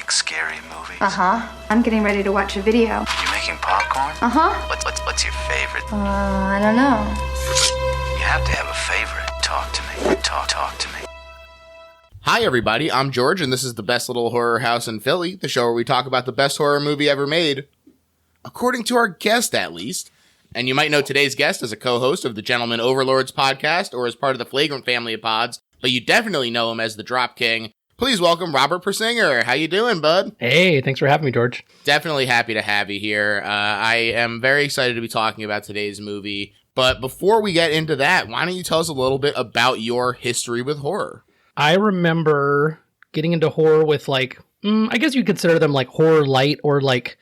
like scary movies? Uh-huh. I'm getting ready to watch a video. You making popcorn? Uh-huh. What's your favorite? I don't know. You have to have a favorite. Talk to me. Talk to me. Hi, everybody. I'm George, and this is the best little horror house in Philly, the show where we talk about the best horror movie ever made, according to our guest, at least. And you might know today's guest as a co-host of the Gentleman Overlords podcast or as part of the Flagrant family of pods, but you definitely know him as the Drop King. Please welcome Robert Persinger. How you doing, bud? Hey, thanks for having me, George. Definitely happy to have you here. I am very excited to be talking about today's movie. But before we get into that, why don't you tell us a little bit about your history with horror? I remember getting into horror with I guess you'd consider them like horror light or like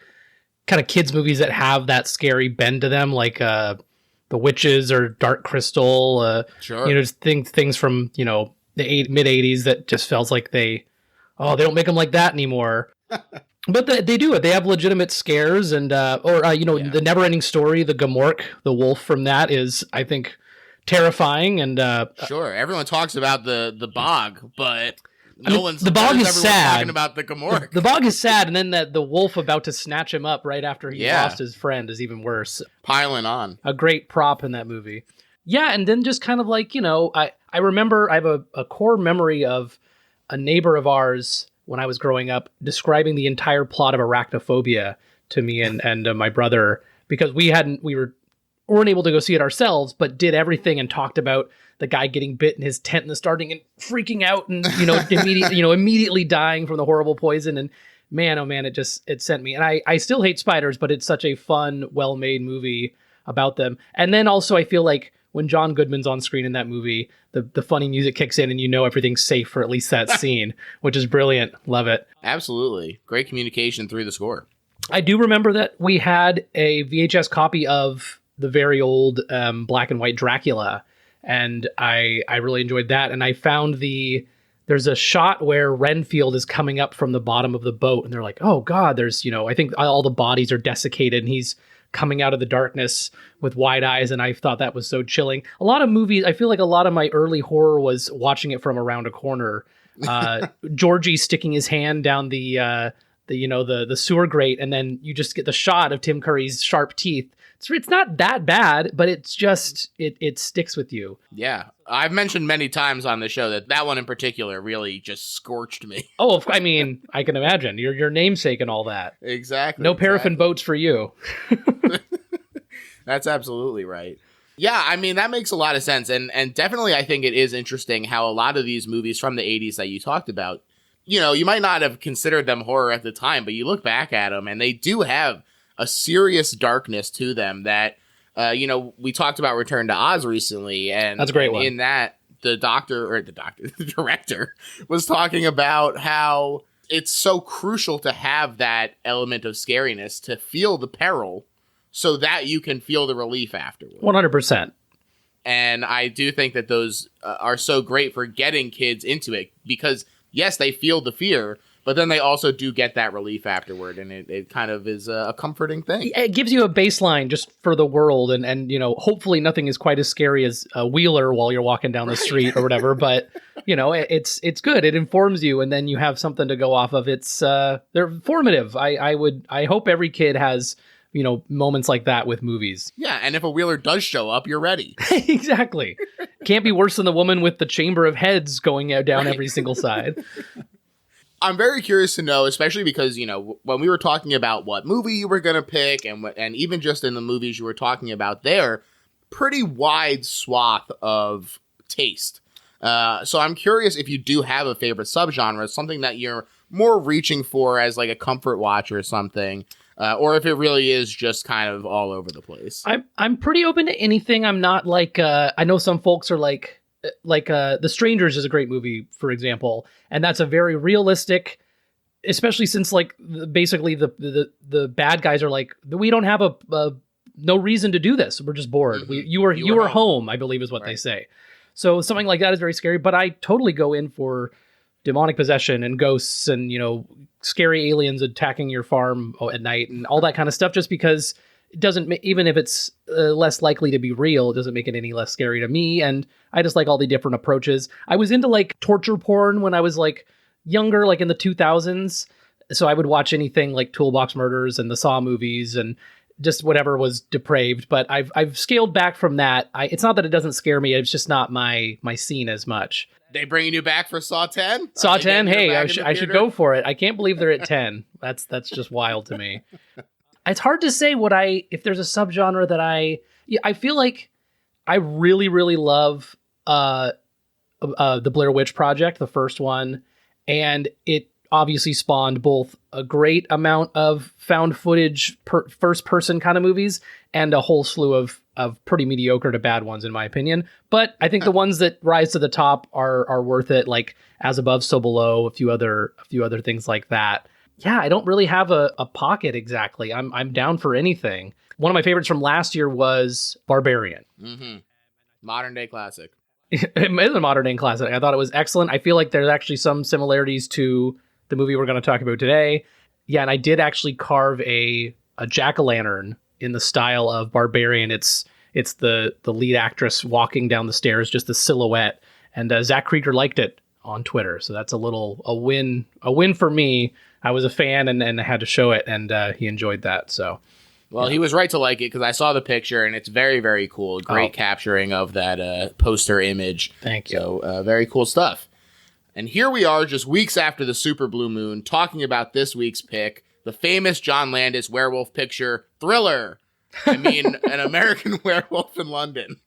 kind of kids movies that have that scary bend to them, like The Witches or Dark Crystal. Sure. Just things from, the mid-'80s that just felt like they don't make them like that anymore. But they do it. They have legitimate scares and, the Never-Ending Story, the Gmork, the wolf from that is, I think, terrifying. And sure, everyone talks about the bog, but the bog is sad. Talking about the Gmork. The bog is sad, and then the wolf about to snatch him up right after he lost his friend is even worse. Piling on. A great prop in that movie. Yeah, and then just kind of I remember I have a core memory of a neighbor of ours when I was growing up describing the entire plot of Arachnophobia to me and my brother, because we weren't able to go see it ourselves, but did everything and talked about the guy getting bit in his tent in the starting and freaking out and immediately dying from the horrible poison. And man, oh man, it sent me. And I still hate spiders, but it's such a fun, well-made movie about them. And then also I feel like when John Goodman's on screen in that movie, the funny music kicks in and everything's safe for at least that scene, which is brilliant. Love it. Absolutely. Great communication through the score. I do remember that we had a VHS copy of the very old black and white Dracula, and I really enjoyed that. And I found there's a shot where Renfield is coming up from the bottom of the boat, and they're like, oh God, there's, I think all the bodies are desiccated, and he's coming out of the darkness with wide eyes, and I thought that was so chilling. A lot of movies, I feel like a lot of my early horror was watching it from around a corner. Georgie sticking his hand down the sewer grate, and then you just get the shot of Tim Curry's sharp teeth. It's not that bad, but it's just, it sticks with you. Yeah. I've mentioned many times on the show that one in particular really just scorched me. Oh, I mean, I can imagine. Your namesake and all that. Exactly. No paraffin boats for you. That's absolutely right. Yeah, I mean, that makes a lot of sense. And definitely I think it is interesting how a lot of these movies from the 80s that you talked about, you might not have considered them horror at the time, but you look back at them and they do have a serious darkness to them that, we talked about Return to Oz recently. And that's a great one. In that, the director was talking about how it's so crucial to have that element of scariness, to feel the peril so that you can feel the relief afterwards. 100%. And I do think that those are so great for getting kids into it because, yes, they feel the fear, but then they also do get that relief afterward, and it kind of is a comforting thing. It gives you a baseline just for the world, and hopefully nothing is quite as scary as a Wheeler while you're walking down the street or whatever, but, it's good. It informs you, and then you have something to go off of. They're formative. I hope every kid has moments like that with movies. Yeah, and if a Wheeler does show up, you're ready. Exactly. Can't be worse than the woman with the chamber of heads going down every single side. I'm very curious to know, especially because, when we were talking about what movie you were going to pick and even just in the movies you were talking about there, pretty wide swath of taste. So I'm curious if you do have a favorite subgenre, something that you're more reaching for as like a comfort watch or something. Or if it really is just kind of all over the place. I'm pretty open to anything. I'm not like, I know some folks are like The Strangers is a great movie, for example. And that's a very realistic, especially since basically the bad guys are like, we don't have no reason to do this. We're just bored. Mm-hmm. You were home, I believe is what they say. So something like that is very scary, but I totally go in for demonic possession and ghosts and, scary aliens attacking your farm at night and all that kind of stuff, just because it doesn't, even if it's less likely to be real, it doesn't make it any less scary to me. And I just like all the different approaches. I was into torture porn when I was younger, in the 2000s. So I would watch anything like Toolbox Murders and the Saw movies and just whatever was depraved. But I've scaled back from that. It's not that it doesn't scare me. It's just not my scene as much. They bringing you back for Saw 10? Saw 10? Hey, I should go for it. I can't believe they're at 10. That's just wild to me. It's hard to say if there's a subgenre that I feel like I really, really love the Blair Witch Project, the first one. And it obviously spawned both a great amount of found footage first person kind of movies and a whole slew of pretty mediocre to bad ones, in my opinion. But I think the ones that rise to the top are worth it, like As Above, So Below, a few other things like that. Yeah, I don't really have a pocket exactly. I'm down for anything. One of my favorites from last year was Barbarian. Mm-hmm. Modern day classic. It is a modern day classic. I thought it was excellent. I feel like there's actually some similarities to the movie we're going to talk about today. Yeah, and I did actually carve a jack-o'-lantern in the style of Barbarian. It's the lead actress walking down the stairs, just a silhouette. And Zach Krieger liked it on Twitter, so that's a win for me. I was a fan and I had to show it, and he enjoyed that. So, well, he was right to like it because I saw the picture and it's very, very cool. Great capturing of that poster image. Thank you. So very cool stuff. And here we are, just weeks after the Super Blue Moon, talking about this week's pick, the famous John Landis werewolf picture, Thriller. I mean, An American Werewolf in London.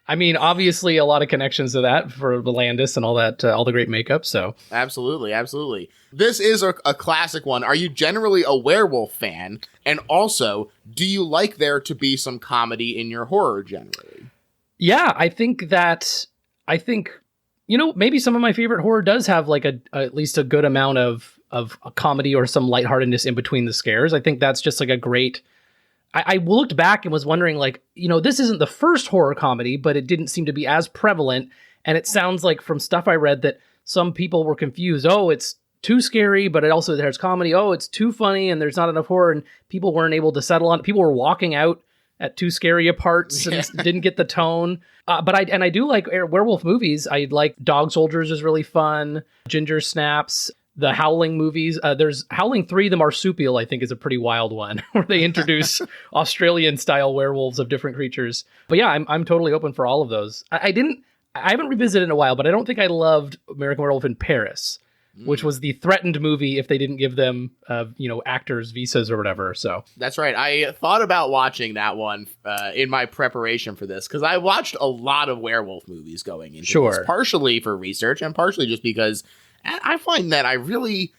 I mean, obviously a lot of connections to that for the Landis and all that, all the great makeup. So absolutely, absolutely. This is a classic one. Are you generally a werewolf fan? And also, do you like there to be some comedy in your horror generally? Yeah, I think maybe some of my favorite horror does have like at least a good amount of a comedy or some lightheartedness in between the scares. I think that's just like a great. I looked back and was wondering, like, this isn't the first horror comedy, but it didn't seem to be as prevalent. And it sounds like from stuff I read that some people were confused. Oh, it's too scary, but it also there's comedy. Oh, it's too funny and there's not enough horror. And people weren't able to settle on it. People were walking out at too scary parts and didn't get the tone. But I do like werewolf movies. I like Dog Soldiers is really fun. Ginger Snaps. The Howling movies. There's Howling 3, The Marsupial, I think is a pretty wild one where they introduce Australian style werewolves of different creatures. But yeah, I'm totally open for all of those. I haven't revisited in a while, but I don't think I loved American Werewolf in Paris, which was the threatened movie if they didn't give them, actors visas or whatever. So that's right. I thought about watching that one in my preparation for this because I watched a lot of werewolf movies going into this, partially for research and partially just because I find that I really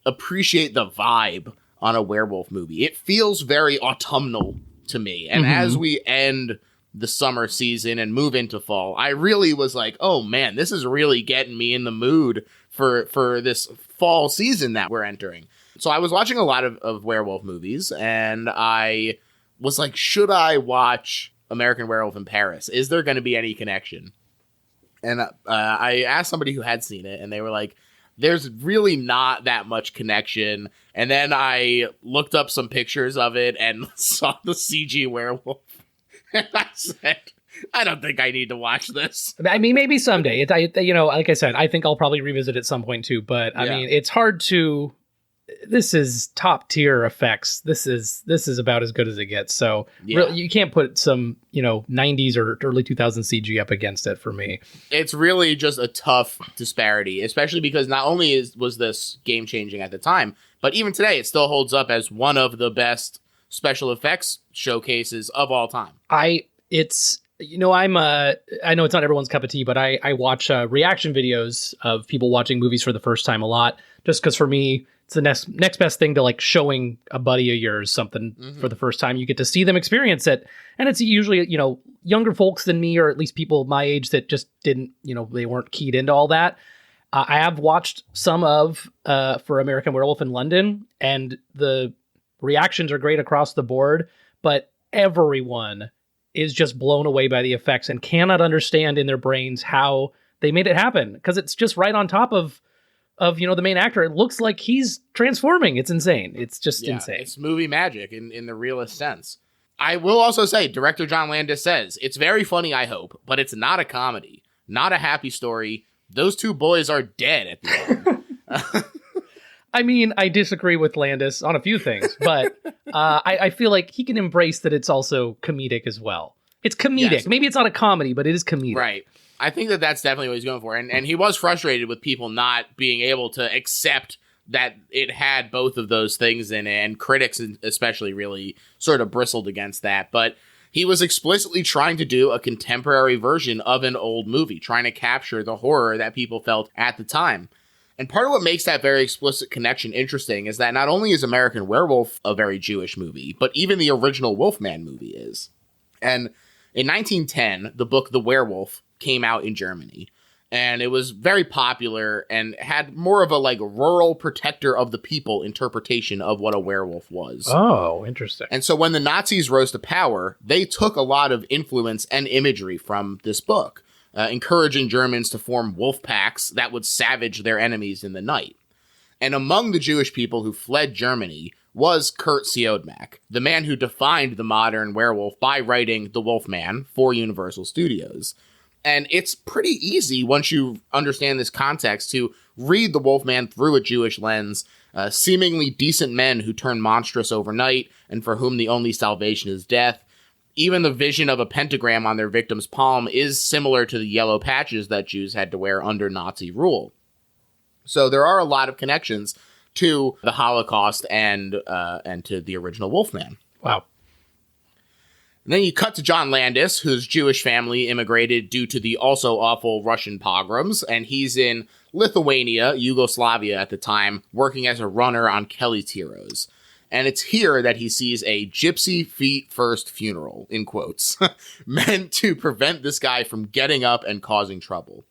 appreciate the vibe on a werewolf movie. It feels very autumnal to me. And as we end the summer season and move into fall, I really was like, oh man, this is really getting me in the mood for this fall season that we're entering. So I was watching a lot of werewolf movies and I was like, should I watch American Werewolf in Paris? Is there going to be any connection? And I asked somebody who had seen it and they were like, there's really not that much connection. And then I looked up some pictures of it and saw the CG werewolf. And I said, I don't think I need to watch this. I mean, maybe someday. Like I said, I think I'll probably revisit at some point too. But I mean, it's hard to. This is top tier effects. This is about as good as it gets. So really, you can't put some 90s or early 2000s CG up against it for me. It's really just a tough disparity, especially because not only was this game changing at the time, but even today it still holds up as one of the best special effects showcases of all time. I know it's not everyone's cup of tea, but I watch reaction videos of people watching movies for the first time a lot, just because for me, it's the next best thing to like showing a buddy of yours something for the first time. You get to see them experience it. And it's usually, younger folks than me, or at least people my age that just didn't, they weren't keyed into all that. I have watched some of for American Werewolf in London, and the reactions are great across the board, but everyone is just blown away by the effects and cannot understand in their brains how they made it happen, because it's just right on top of the main actor. It looks like he's transforming. It's insane. It's just insane. It's movie magic in the realest sense. I will also say, director John Landis says, it's very funny, I hope, but it's not a comedy, not a happy story. Those two boys are dead at the end. I mean, I disagree with Landis on a few things, but I feel like he can embrace that it's also comedic as well. It's comedic. Yes. Maybe it's not a comedy, but it is comedic. Right. I think that that's definitely what he's going for. And he was frustrated with people not being able to accept that it had both of those things in it. And critics especially really sort of bristled against that. But he was explicitly trying to do a contemporary version of an old movie, trying to capture the horror that people felt at the time. And part of what makes that very explicit connection interesting is that not only is American Werewolf a very Jewish movie, but even the original Wolfman movie is. And in 1910, the book The Werewolf came out in Germany, and it was very popular and had more of a like rural protector of the people interpretation of what a werewolf was. Oh, interesting. And so when the Nazis rose to power, they took a lot of influence and imagery from this book, encouraging Germans to form wolf packs that would savage their enemies in the night. And among the Jewish people who fled Germany was Kurt Siodmak, the man who defined the modern werewolf by writing The Wolfman for Universal Studios. And it's pretty easy, once you understand this context, to read The Wolfman through a Jewish lens, seemingly decent men who turn monstrous overnight and for whom the only salvation is death. Even the vision of a pentagram on their victim's palm is similar to the yellow patches that Jews had to wear under Nazi rule. So there are a lot of connections to the Holocaust and to the original Wolfman. Wow. And then you cut to John Landis, whose Jewish family immigrated due to the also awful Russian pogroms, and he's in Lithuania, Yugoslavia at the time, working as a runner on Kelly's Heroes. And it's here that he sees a gypsy feet first funeral, in quotes, meant to prevent this guy from getting up and causing trouble.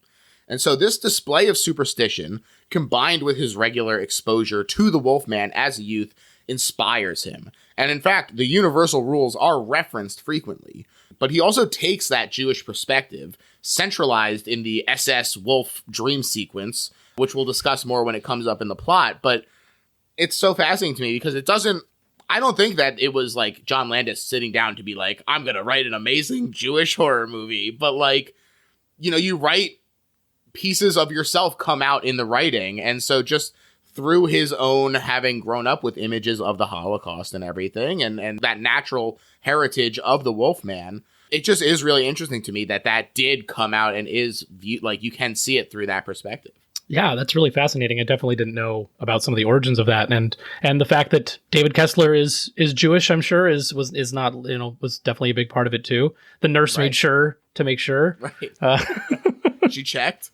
And so this display of superstition, combined with his regular exposure to the Wolfman as a youth, inspires him. And in fact, the universal rules are referenced frequently. But he also takes that Jewish perspective, centralized in the SS Wolf dream sequence, which we'll discuss more when it comes up in the plot. But it's so fascinating to me because I don't think that it was like John Landis sitting down to be like, I'm going to write an amazing Jewish horror movie. But like, you write pieces of yourself come out in the writing. And so just through his own having grown up with images of the Holocaust and everything, and that natural heritage of the Wolfman, it just is really interesting to me that did come out and is viewed, like you can see it through that perspective. Yeah, that's really fascinating. I definitely didn't know about some of the origins of that, and the fact that David Kessler is Jewish, I'm sure was not, was definitely a big part of it too. The nurse made sure to make sure. Right. She checked.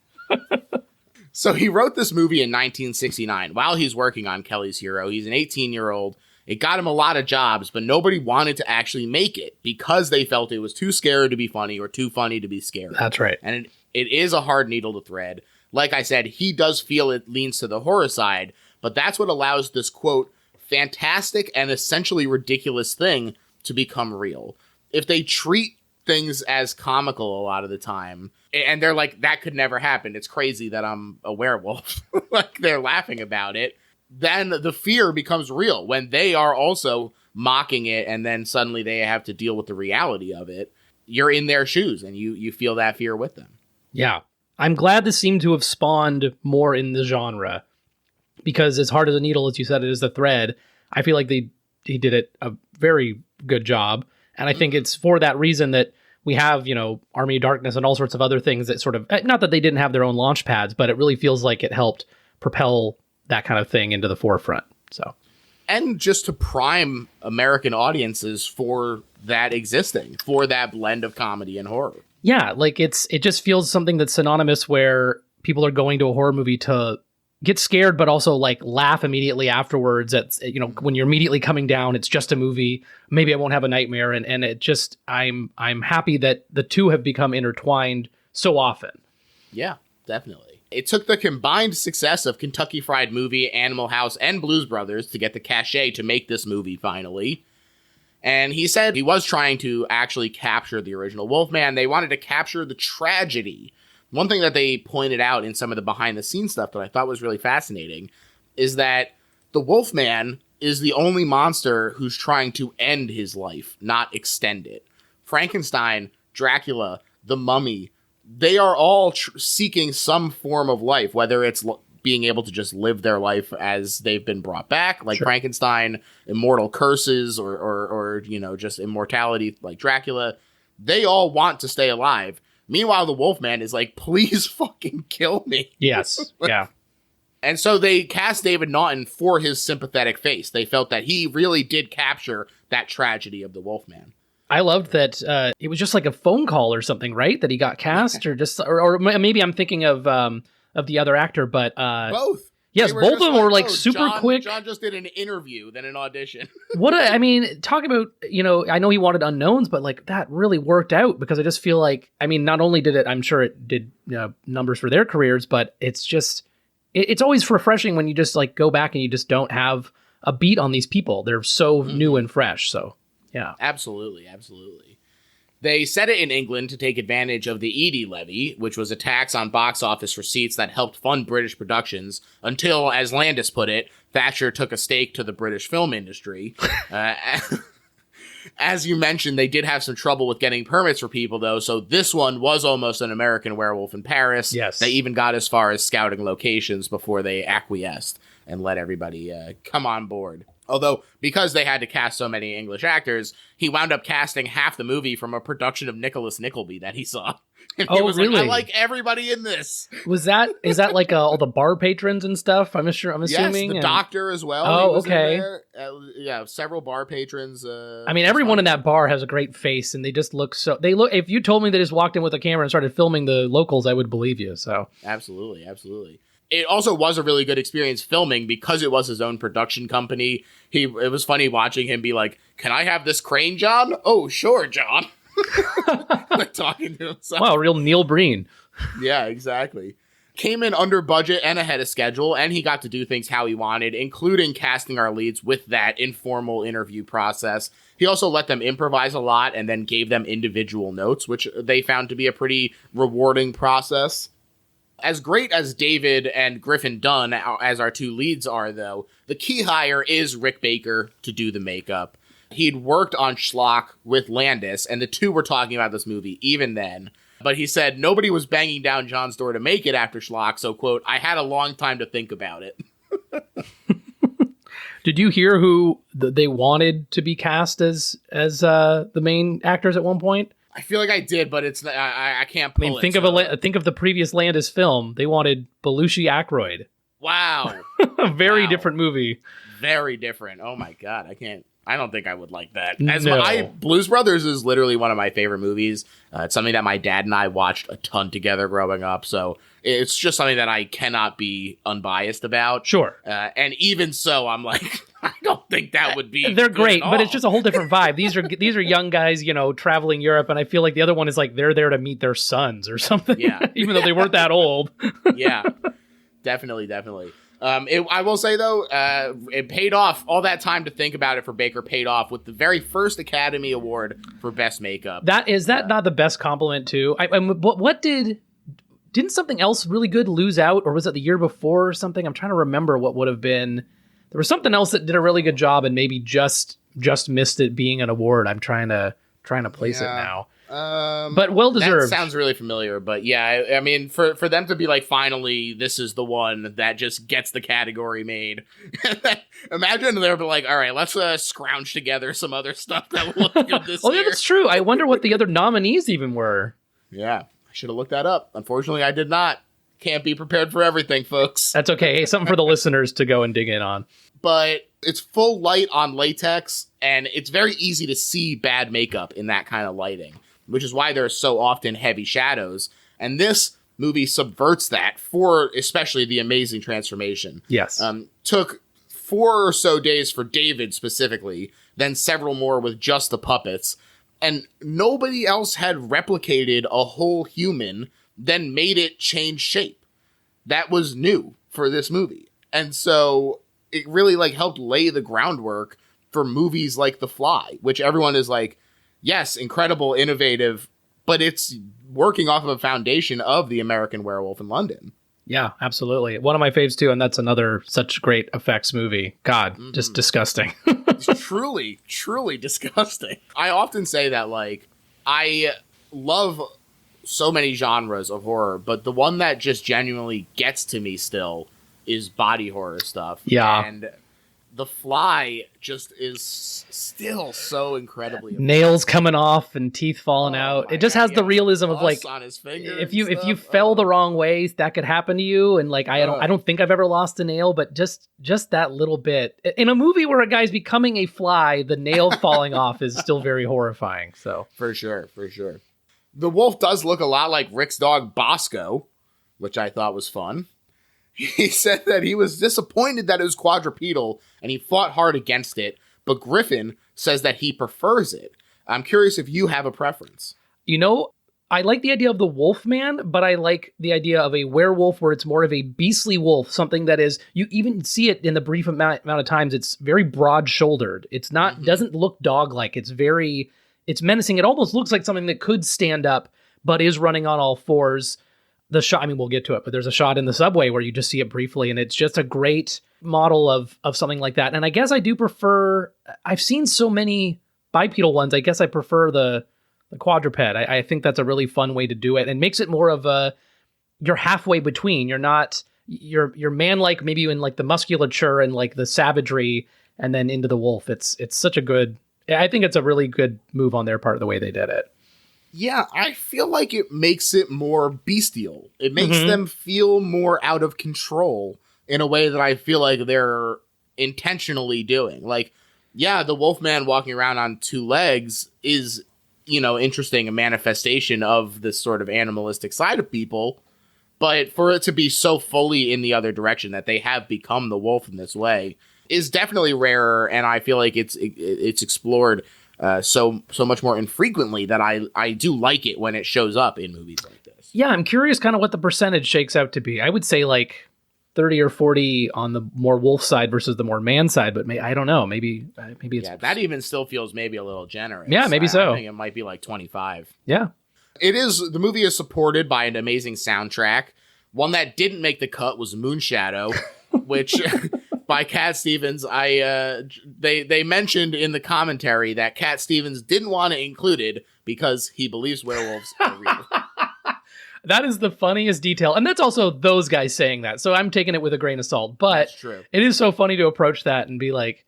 So he wrote this movie in 1969 while he's working on Kelly's Hero. He's an 18-year-old. It got him a lot of jobs, but nobody wanted to actually make it because they felt it was too scary to be funny or too funny to be scary. That's right. And it is a hard needle to thread. Like I said, he does feel it leans to the horror side, but that's what allows this, quote, fantastic and essentially ridiculous thing to become real. If they treat things as comical a lot of the time, and they're like, that could never happen, it's crazy that I'm a werewolf, like they're laughing about it, then the fear becomes real when they are also mocking it, and then suddenly they have to deal with the reality of it. You're in their shoes, and you feel that fear with them. Yeah. I'm glad this seemed to have spawned more in the genre, because as hard as a needle, as you said, it is a thread. I feel like he did it a very good job. And I think it's for that reason that we have, Army of Darkness and all sorts of other things that sort of, not that they didn't have their own launch pads, but it really feels like it helped propel that kind of thing into the forefront. So, and just to prime American audiences for that existing, for that blend of comedy and horror. Yeah, like it just feels something that's synonymous where people are going to a horror movie to get scared, but also like laugh immediately afterwards. At when you're immediately coming down, it's just a movie. Maybe I won't have a nightmare, and it just I'm happy that the two have become intertwined so often. Yeah, definitely. It took the combined success of Kentucky Fried Movie, Animal House, and Blues Brothers to get the cachet to make this movie finally. And he said he was trying to actually capture the original Wolfman. They wanted to capture the tragedy. One thing that they pointed out in some of the behind-the-scenes stuff that I thought was really fascinating is that the Wolfman is the only monster who's trying to end his life, not extend it. Frankenstein, Dracula, the Mummy, they are all seeking some form of life, whether it's being able to just live their life as they've been brought back, like Frankenstein, immortal curses, or just immortality like Dracula. They all want to stay alive. Meanwhile, the Wolfman is like, please fucking kill me. Yes. Yeah. And so they cast David Naughton for his sympathetic face. They felt that he really did capture that tragedy of the Wolfman. I loved that it was just like a phone call or something, right? That he got cast, or maybe I'm thinking of the other actor, but both. Yes, both of them were like super quick. John just did an interview, then an audition. Talk about, I know he wanted unknowns, but like that really worked out because I just feel like, not only did it, I'm sure it did numbers for their careers, but it's just, it's always refreshing when you just like go back and you just don't have a beat on these people. They're so new and fresh. So yeah. Absolutely. They set it in England to take advantage of the Eadie levy, which was a tax on box office receipts that helped fund British productions until, as Landis put it, Thatcher took a stake to the British film industry. As you mentioned, they did have some trouble with getting permits for people, though, so this one was almost An American Werewolf in Paris. Yes. They even got as far as scouting locations before they acquiesced and let everybody come on board. Although, because they had to cast so many English actors, he wound up casting half the movie from a production of Nicholas Nickleby that he saw. And he was really? like, I like everybody in this. Is that like all the bar patrons and stuff? I'm assuming. Yes, the doctor as well. Oh, he was okay. in there. Several bar patrons. Everyone in that bar has a great face, and they just look so. If you told me they just walked in with a camera and started filming the locals, I would believe you. So absolutely. It also was a really good experience filming because it was his own production company. It was funny watching him be like, "Can I have this crane, John?" "Oh, sure, John." Like talking to himself. Wow, real Neil Breen. Yeah, exactly. Came in under budget and ahead of schedule, and he got to do things how he wanted, including casting our leads with that informal interview process. He also let them improvise a lot and then gave them individual notes, which they found to be a pretty rewarding process. As great as David and Griffin Dunn as our two leads are, though, the key hire is Rick Baker to do the makeup. He'd worked on Schlock with Landis, and the two were talking about this movie even then. But he said nobody was banging down John's door to make it after Schlock, so, quote, I had a long time to think about it. Did you hear who they wanted to be cast as the main actors at one point? I feel like I did, but it's I can't pull it. Think of the previous Landis film. They wanted Belushi Aykroyd. Wow. A very different movie. Very different. Oh my God. I don't think I would like that. Blues Brothers is literally one of my favorite movies. It's something that my dad and I watched a ton together growing up. So it's just something that I cannot be unbiased about. Sure. And even so, I'm like, I don't think that would be. They're great, but it's just a whole different vibe. These are young guys, traveling Europe, and I feel like the other one is like they're there to meet their sons or something. Yeah. Even though they weren't that old. Yeah. Definitely. I will say, though, it paid off. All that time to think about it for Baker paid off with the very first Academy Award for Best Makeup. Is that not the best compliment, too? Didn't something else really good lose out, or was it the year before or something? I'm trying to remember what would have been. There was something else that did a really good job and maybe just missed it being an award. I'm trying to place it now. But well deserved. That sounds really familiar, but yeah, I mean, for them to be like, finally, this is the one that just gets the category made. Imagine they're like, all right, let's scrounge together some other stuff that will look good this year. Oh, yeah, that's true. I wonder what the other nominees even were. Yeah, I should have looked that up. Unfortunately, I did not. Can't be prepared for everything, folks. That's okay. Hey, something for the listeners to go and dig in on. But it's full light on latex, and it's very easy to see bad makeup in that kind of lighting, which is why there are so often heavy shadows. And this movie subverts that for especially the amazing transformation. Yes. Took 4 or so days for David specifically, then several more with just the puppets. And nobody else had replicated a whole human, then made it change shape. That was new for this movie. And so it really helped lay the groundwork for movies like The Fly, which everyone is like, yes, incredible, innovative, but it's working off of a foundation of The American Werewolf in London. Yeah, absolutely. One of my faves too, and that's another such great effects movie. God, just disgusting. It's truly, truly disgusting. I often say that, I love so many genres of horror, but the one that just genuinely gets to me still is body horror stuff. Yeah. And The Fly just is still so incredibly nails coming off and teeth falling out. It just has the realism of like on his finger if you fell the wrong way, that could happen to you. And like I don't think I've ever lost a nail, but just that little bit in a movie where a guy's becoming a fly, the nail falling off is still very horrifying. So for sure. The wolf does look a lot like Rick's dog Bosco, which I thought was fun. He said that he was disappointed that it was quadrupedal and he fought hard against it, but Griffin says that he prefers it. I'm curious if you have a preference. You know, I like the idea of the wolf man, but I like the idea of a werewolf where it's more of a beastly wolf, something that is, you even see it in the brief amount of times, it's very broad-shouldered. It's not, doesn't look dog-like. It's menacing. It almost looks like something that could stand up, but is running on all fours. The shot, I mean, we'll get to it, but there's a shot in the subway where you just see it briefly, and it's just a great model of something like that. And I guess I do prefer, I've seen so many bipedal ones, I guess I prefer the quadruped. I think that's a really fun way to do it, and makes it more of you're halfway between. You're man-like, maybe in like the musculature and like the savagery, and then into the wolf. It's such a good, I think it's a really good move on their part, the way they did it. Yeah, I feel like it makes it more bestial. It makes them feel more out of control in a way that I feel like they're intentionally doing. Like, yeah, the Wolfman walking around on two legs is, interesting, a manifestation of this sort of animalistic side of people. But for it to be so fully in the other direction that they have become the wolf in this way is definitely rarer, and I feel like it's explored so much more infrequently that I do like it when it shows up in movies like this. Yeah, I'm curious kind of what the percentage shakes out to be. I would say like 30 or 40 on the more wolf side versus the more man side, but I don't know. Maybe it's... Yeah, that even still feels maybe a little generous. Yeah, maybe so. I think it might be like 25. Yeah. The movie is supported by an amazing soundtrack. One that didn't make the cut was Moonshadow, which... by Cat Stevens, they mentioned in the commentary that Cat Stevens didn't want to include it because he believes werewolves are real. That is the funniest detail. And that's also those guys saying that. So I'm taking it with a grain of salt. But that's true. It is so funny to approach that and be like,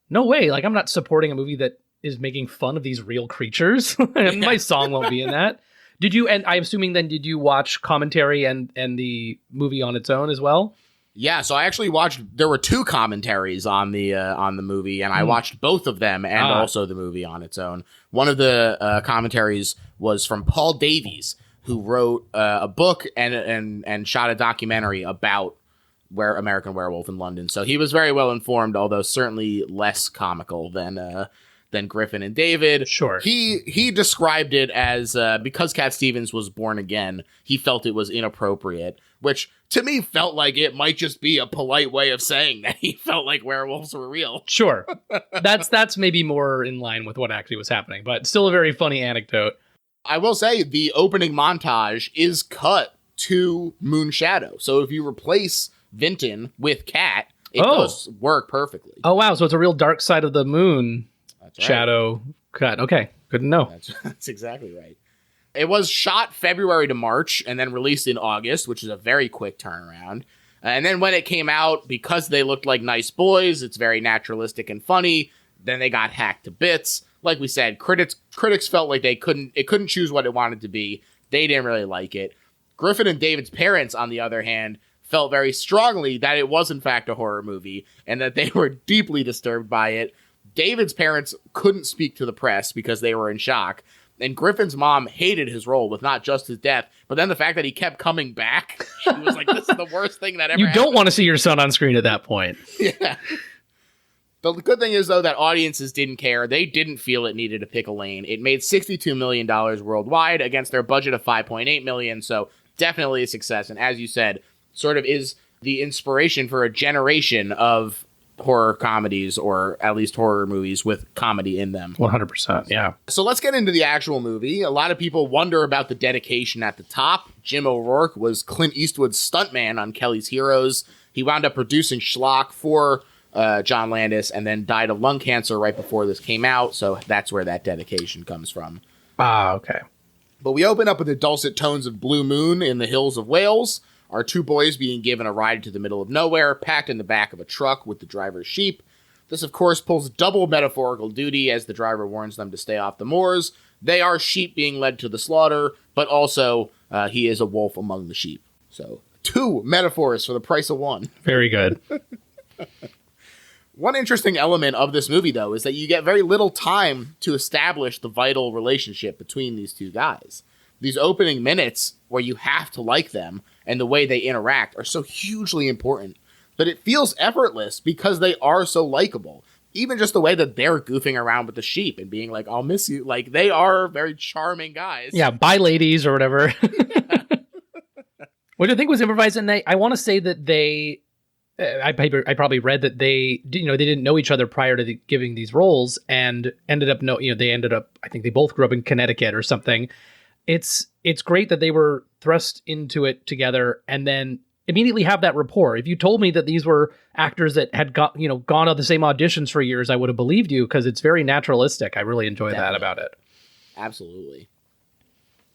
no way. Like, I'm not supporting a movie that is making fun of these real creatures. And my song won't be in that. Did you, and I'm assuming then, did you watch commentary and the movie on its own as well? Yeah, so I actually watched, there were two commentaries on the movie, and I watched both of them and also the movie on its own. One of the commentaries was from Paul Davies, who wrote a book and shot a documentary about American Werewolf in London. So he was very well informed, although certainly less comical than Griffin and David. Sure. He described it as, because Cat Stevens was born again, he felt it was inappropriate, which to me felt like it might just be a polite way of saying that he felt like werewolves were real. Sure. That's maybe more in line with what actually was happening, but still a very funny anecdote. I will say the opening montage is cut to Moonshadow. So if you replace Vinton with Cat, it does work perfectly. Oh, wow. So it's a real dark side of the moon. That's right. Shadow cut. Okay. Good to know. That's exactly right. It was shot February to March and then released in August, which is a very quick turnaround. And then when it came out, because they looked like nice boys, it's very naturalistic and funny. Then they got hacked to bits. Like we said, critics felt like it couldn't choose what it wanted to be. They didn't really like it. Griffin and David's parents, on the other hand, felt very strongly that it was in fact a horror movie and that they were deeply disturbed by it. David's parents couldn't speak to the press because they were in shock. And Griffin's mom hated his role with not just his death, but then the fact that he kept coming back. She was like, this is the worst thing that ever happened. You don't want to see your son on screen at that point. Yeah. The good thing is, though, that audiences didn't care. They didn't feel it needed to pick a lane. It made $62 million worldwide against their budget of $5.8 million, so definitely a success. And as you said, sort of is the inspiration for a generation of horror comedies, or at least horror movies with comedy in them. 100%, yeah. So let's get into the actual movie. A lot of people wonder about the dedication at the top. Jim O'Rourke was Clint Eastwood's stuntman on Kelly's Heroes. He wound up producing Schlock for John Landis and then died of lung cancer right before this came out, so that's where that dedication comes from. Ah, okay. But we open up with the dulcet tones of Blue Moon in the hills of Wales, are two boys being given a ride to the middle of nowhere, packed in the back of a truck with the driver's sheep. This, of course, pulls double metaphorical duty as the driver warns them to stay off the moors. They are sheep being led to the slaughter, but also he is a wolf among the sheep. So, 2 metaphors for the price of 1. Very good. One interesting element of this movie, though, is that you get very little time to establish the vital relationship between these two guys. These opening minutes where you have to like them and the way they interact are so hugely important, but it feels effortless because they are so likable. Even just the way that they're goofing around with the sheep and being like, I'll miss you. Like, they are very charming guys. Yeah, bye ladies or whatever. Which I think was improvised, and I want to say that they... I probably read that they didn't know each other prior to giving these roles, and ended up I think they both grew up in Connecticut or something. It's great that they were thrust into it together and then immediately have that rapport. If you told me that these were actors that had gone on the same auditions for years, I would have believed you, because it's very naturalistic. I really enjoy that about it. Absolutely.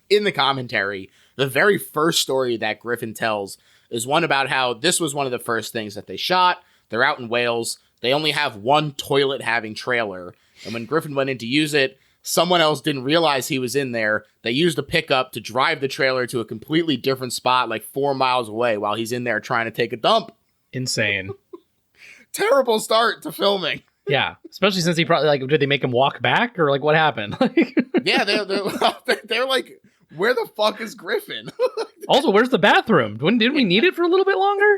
In the commentary, the very first story that Griffin tells is one about how this was one of the first things that they shot. They're out in Wales. They only have one toilet-having trailer. And when Griffin went in to use it, someone else didn't realize he was in there. They used a pickup to drive the trailer to a completely different spot, like 4 miles away, while he's in there trying to take a dump. Insane. Terrible start to filming. Yeah, especially since he probably, did they make him walk back, or what happened? Yeah, they're like, where the fuck is Griffin? Also, where's the bathroom? Didn't we need it for a little bit longer?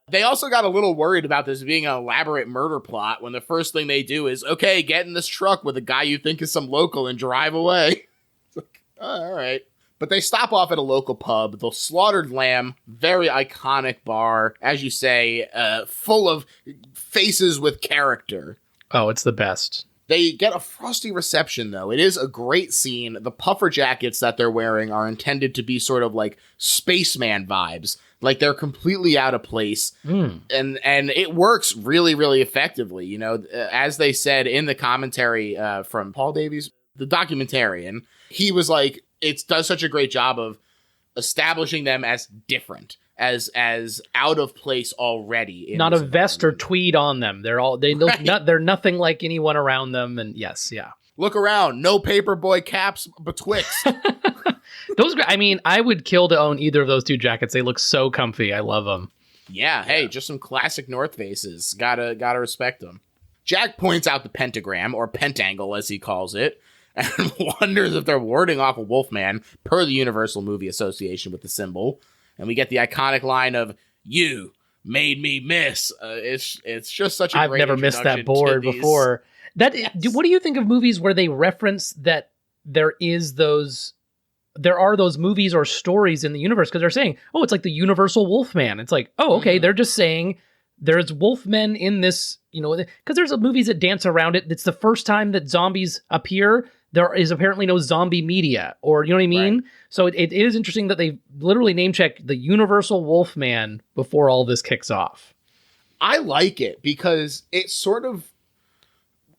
They also got a little worried about this being an elaborate murder plot when the first thing they do is, okay, get in this truck with a guy you think is some local and drive away. It's like, oh, all right. But they stop off at a local pub, the Slaughtered Lamb, very iconic bar, as you say, full of faces with character. Oh, it's the best. They get a frosty reception, though. It is a great scene. The puffer jackets that they're wearing are intended to be sort of like spaceman vibes. Like, they're completely out of place. And it works really, really effectively. As they said in the commentary from Paul Davies, the documentarian, he was like, it does such a great job of establishing them as different, as out of place already. Not a vest or tweed on them. They're nothing like anyone around them. And yes, yeah. Look around. No paperboy caps betwixt. I would kill to own either of those 2 jackets. They look so comfy. I love them. Yeah. Hey, just some classic North Faces. Gotta respect them. Jack points out the pentagram, or pentangle as he calls it, and wonders if they're warding off a wolfman, per the Universal Movie Association with the symbol. And we get the iconic line of, "You made me miss." It's just such a I've great never missed that board before. What do you think of movies where they reference that there are those movies or stories in the universe? Because they're saying, oh, it's like the Universal Wolfman. It's like, oh, okay, they're just saying there's wolfmen in this, because there's movies that dance around it. It's the first time that zombies appear. There is apparently no zombie media, or you know what I mean? Right. So it is interesting that they literally name check the Universal Wolfman before all this kicks off. I like it because it's sort of,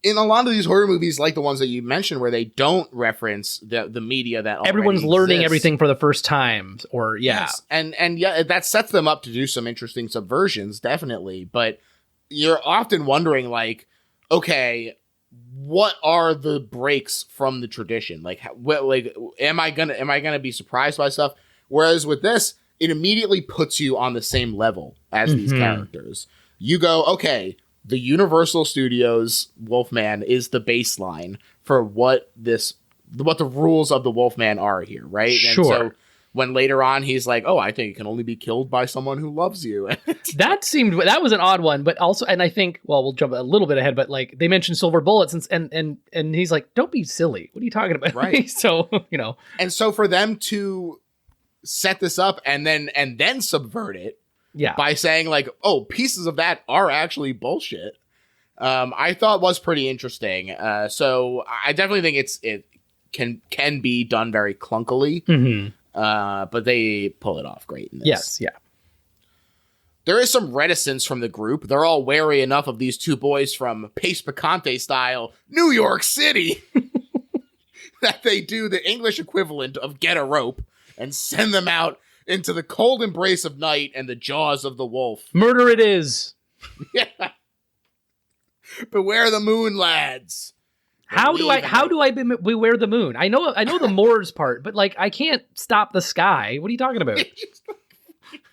in a lot of these horror movies, like the ones that you mentioned, where they don't reference the media that everyone's learning exists. Everything for the first time, or yeah. Yes. And yeah, that sets them up to do some interesting subversions, definitely. But you're often wondering, like, okay, what are the breaks from the tradition? Like, am I gonna be surprised by stuff? Whereas with this, it immediately puts you on the same level as these characters. You go, okay, the Universal Studios Wolfman is the baseline for what the rules of the Wolfman are here, right? Sure. And so when later on he's like, oh, I think it can only be killed by someone who loves you. that was an odd one, but also, and I think, well, we'll jump a little bit ahead, but like they mentioned silver bullets and he's like, don't be silly. What are you talking about? Right. So, And so for them to set this up and then subvert it, by saying like, oh, pieces of that are actually bullshit, I thought was pretty interesting. So I definitely think it can be done very clunkily, but they pull it off great in this. Yes, yeah. There is some reticence from the group. They're all wary enough of these 2 boys from Pace Picante style New York City that they do the English equivalent of get a rope and send them out into the cold embrace of night and the jaws of the wolf. Murder it is. Yeah. Beware the moon, lads. How do I beware the moon? I know the Moors part, but like I can't stop the sky. What are you talking about?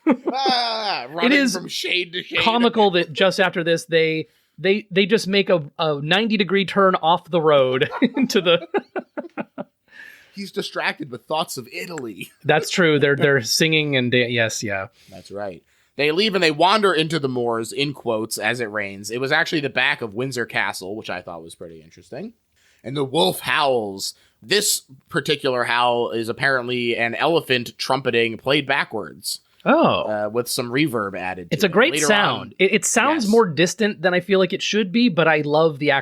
Running It is from shade to shade. Comical that just after this they just make a 90-degree turn off the road into the. He's distracted with thoughts of Italy. That's true. They're singing and yes, yeah. That's right. They leave and they wander into the moors, in quotes, as it rains. It was actually the back of Windsor Castle, which I thought was pretty interesting. And the wolf howls. This particular howl is apparently an elephant trumpeting played backwards. Oh. With some reverb added to It's a great Later sound. on- It sounds Yes. more distant than I feel like it should be, but I love the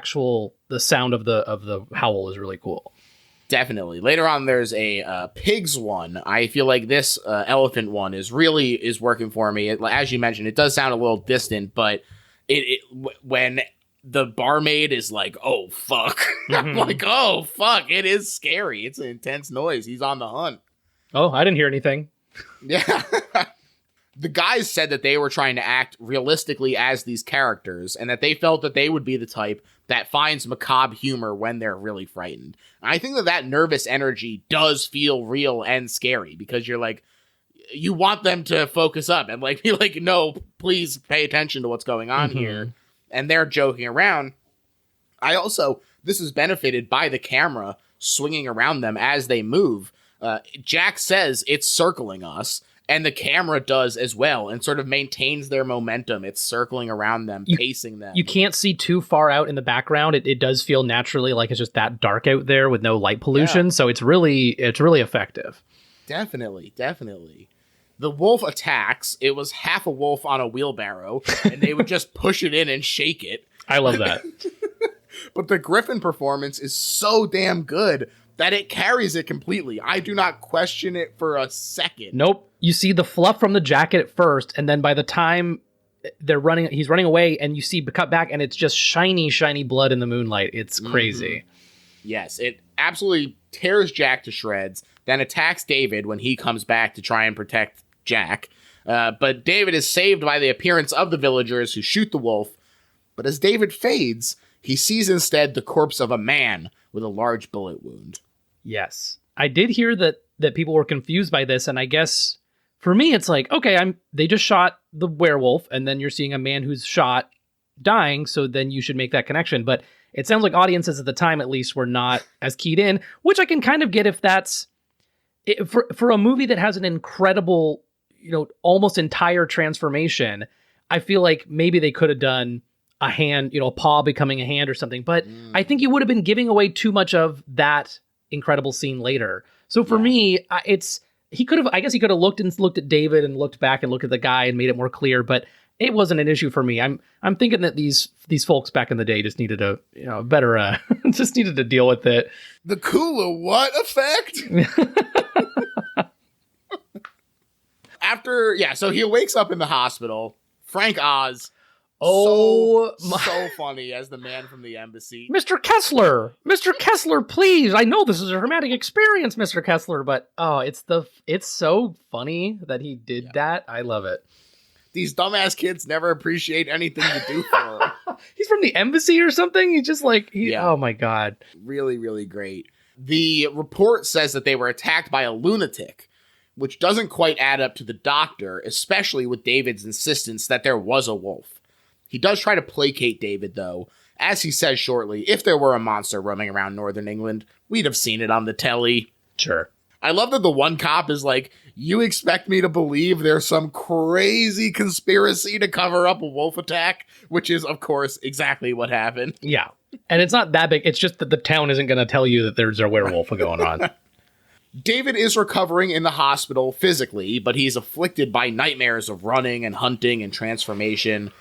sound of the howl is really cool. Definitely. Later on, there's a pigs one. I feel like this elephant one is working for me. As you mentioned, it does sound a little distant, but when the barmaid is like, "Oh fuck," I'm like, "Oh fuck!" It is scary. It's an intense noise. He's on the hunt. Oh, I didn't hear anything. Yeah. The guys said that they were trying to act realistically as these characters and that they felt that they would be the type that finds macabre humor when they're really frightened. And I think that nervous energy does feel real and scary because you're like, you want them to focus up and like be like, no, please pay attention to what's going on here. And they're joking around. This is benefited by the camera swinging around them as they move. Jack says it's circling us. And the camera does as well and sort of maintains their momentum. It's circling around them, pacing them. You can't see too far out in the background. It does feel naturally like it's just that dark out there with no light pollution. So it's really effective. Definitely. The wolf attacks. It was half a wolf on a wheelbarrow, and they would just push it in and shake it. I love that. But the griffin performance is so damn good that it carries it completely. I do not question it for a second. Nope. You see the fluff from the jacket at first, and then by the time he's running away, and you see cut back, and it's just shiny, shiny blood in the moonlight. It's crazy. Yes, it absolutely tears Jack to shreds, then attacks David when he comes back to try and protect Jack. But David is saved by the appearance of the villagers who shoot the wolf. But as David fades, he sees instead the corpse of a man with a large bullet wound. Yes. I did hear that people were confused by this, and I guess for me it's like, okay, they just shot the werewolf, and then you're seeing a man who's shot dying, so then you should make that connection. But it sounds like audiences at the time at least were not as keyed in, which I can kind of get if that's for a movie that has an incredible, almost entire transformation. I feel like maybe they could have done a hand, a paw becoming a hand or something. But I think you would have been giving away too much of that incredible scene later. So for me, he could have looked at David and looked back and looked at the guy and made it more clear, but it wasn't an issue for me. I'm thinking that these folks back in the day just needed a better just needed to deal with it. The Kula what effect? So he wakes up in the hospital. Frank Oz. So funny as the man from the embassy. Mr. Kessler, please. I know this is a traumatic experience, Mr. Kessler, but it's so funny that he did that. I love it. These dumbass kids never appreciate anything you do for them. He's from the embassy or something. He's just like, oh my God. Really, really great. The report says that they were attacked by a lunatic, which doesn't quite add up to the doctor, especially with David's insistence that there was a wolf. He does try to placate David, though. As he says shortly, if there were a monster roaming around northern England, we'd have seen it on the telly. Sure. I love that the one cop is like, you expect me to believe there's some crazy conspiracy to cover up a wolf attack? Which is, of course, exactly what happened. Yeah. And it's not that big. It's just that the town isn't going to tell you that there's a werewolf going on. David is recovering in the hospital physically, but he's afflicted by nightmares of running and hunting and transformation.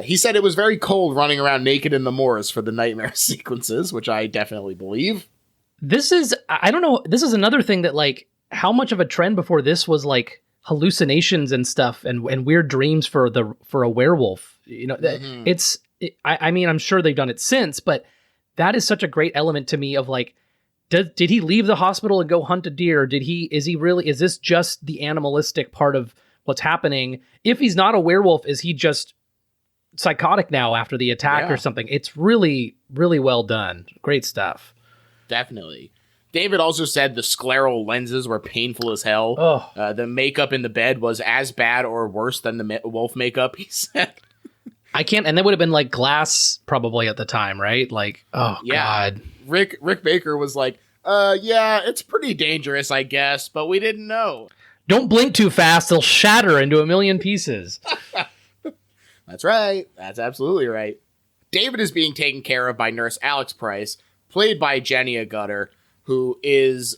He said it was very cold running around naked in the moors for the nightmare sequences, which I definitely believe. I don't know, this is another thing that, like, how much of a trend before this was, like, hallucinations and stuff and weird dreams for a werewolf. I mean, I'm sure they've done it since, but that is such a great element to me of, like, did he leave the hospital and go hunt a deer? Is this just the animalistic part of what's happening? If he's not a werewolf, is he just psychotic now after the attack or something? It's really, really well done. Great stuff. Definitely. David also said the scleral lenses were painful as hell. The makeup in the bed was as bad or worse than the wolf makeup, he said. I can't, and that would have been like glass probably at the time, right? Like, God. Rick Baker was like, yeah, it's pretty dangerous, I guess, but we didn't know. Don't blink too fast, they'll shatter into a million pieces. That's right. That's absolutely right. David is being taken care of by Nurse Alex Price, played by Jenny Agutter, who is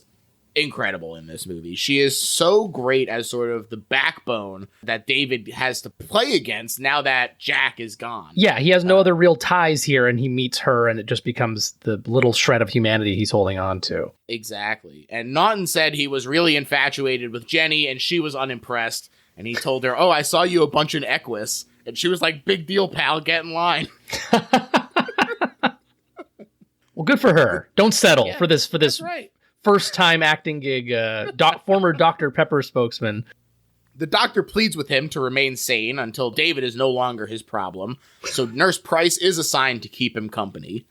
incredible in this movie. She is so great as sort of the backbone that David has to play against now that Jack is gone. Yeah, he has no other real ties here, and he meets her, and it just becomes the little shred of humanity he's holding on to. Exactly. And Naughton said he was really infatuated with Jenny, and she was unimpressed. And he told her, I saw you a bunch in Equus. And she was like, big deal, pal, get in line. Well, good for her. Don't settle for this right. first-time acting gig, former Dr. Pepper spokesman. The doctor pleads with him to remain sane until David is no longer his problem, so Nurse Price is assigned to keep him company.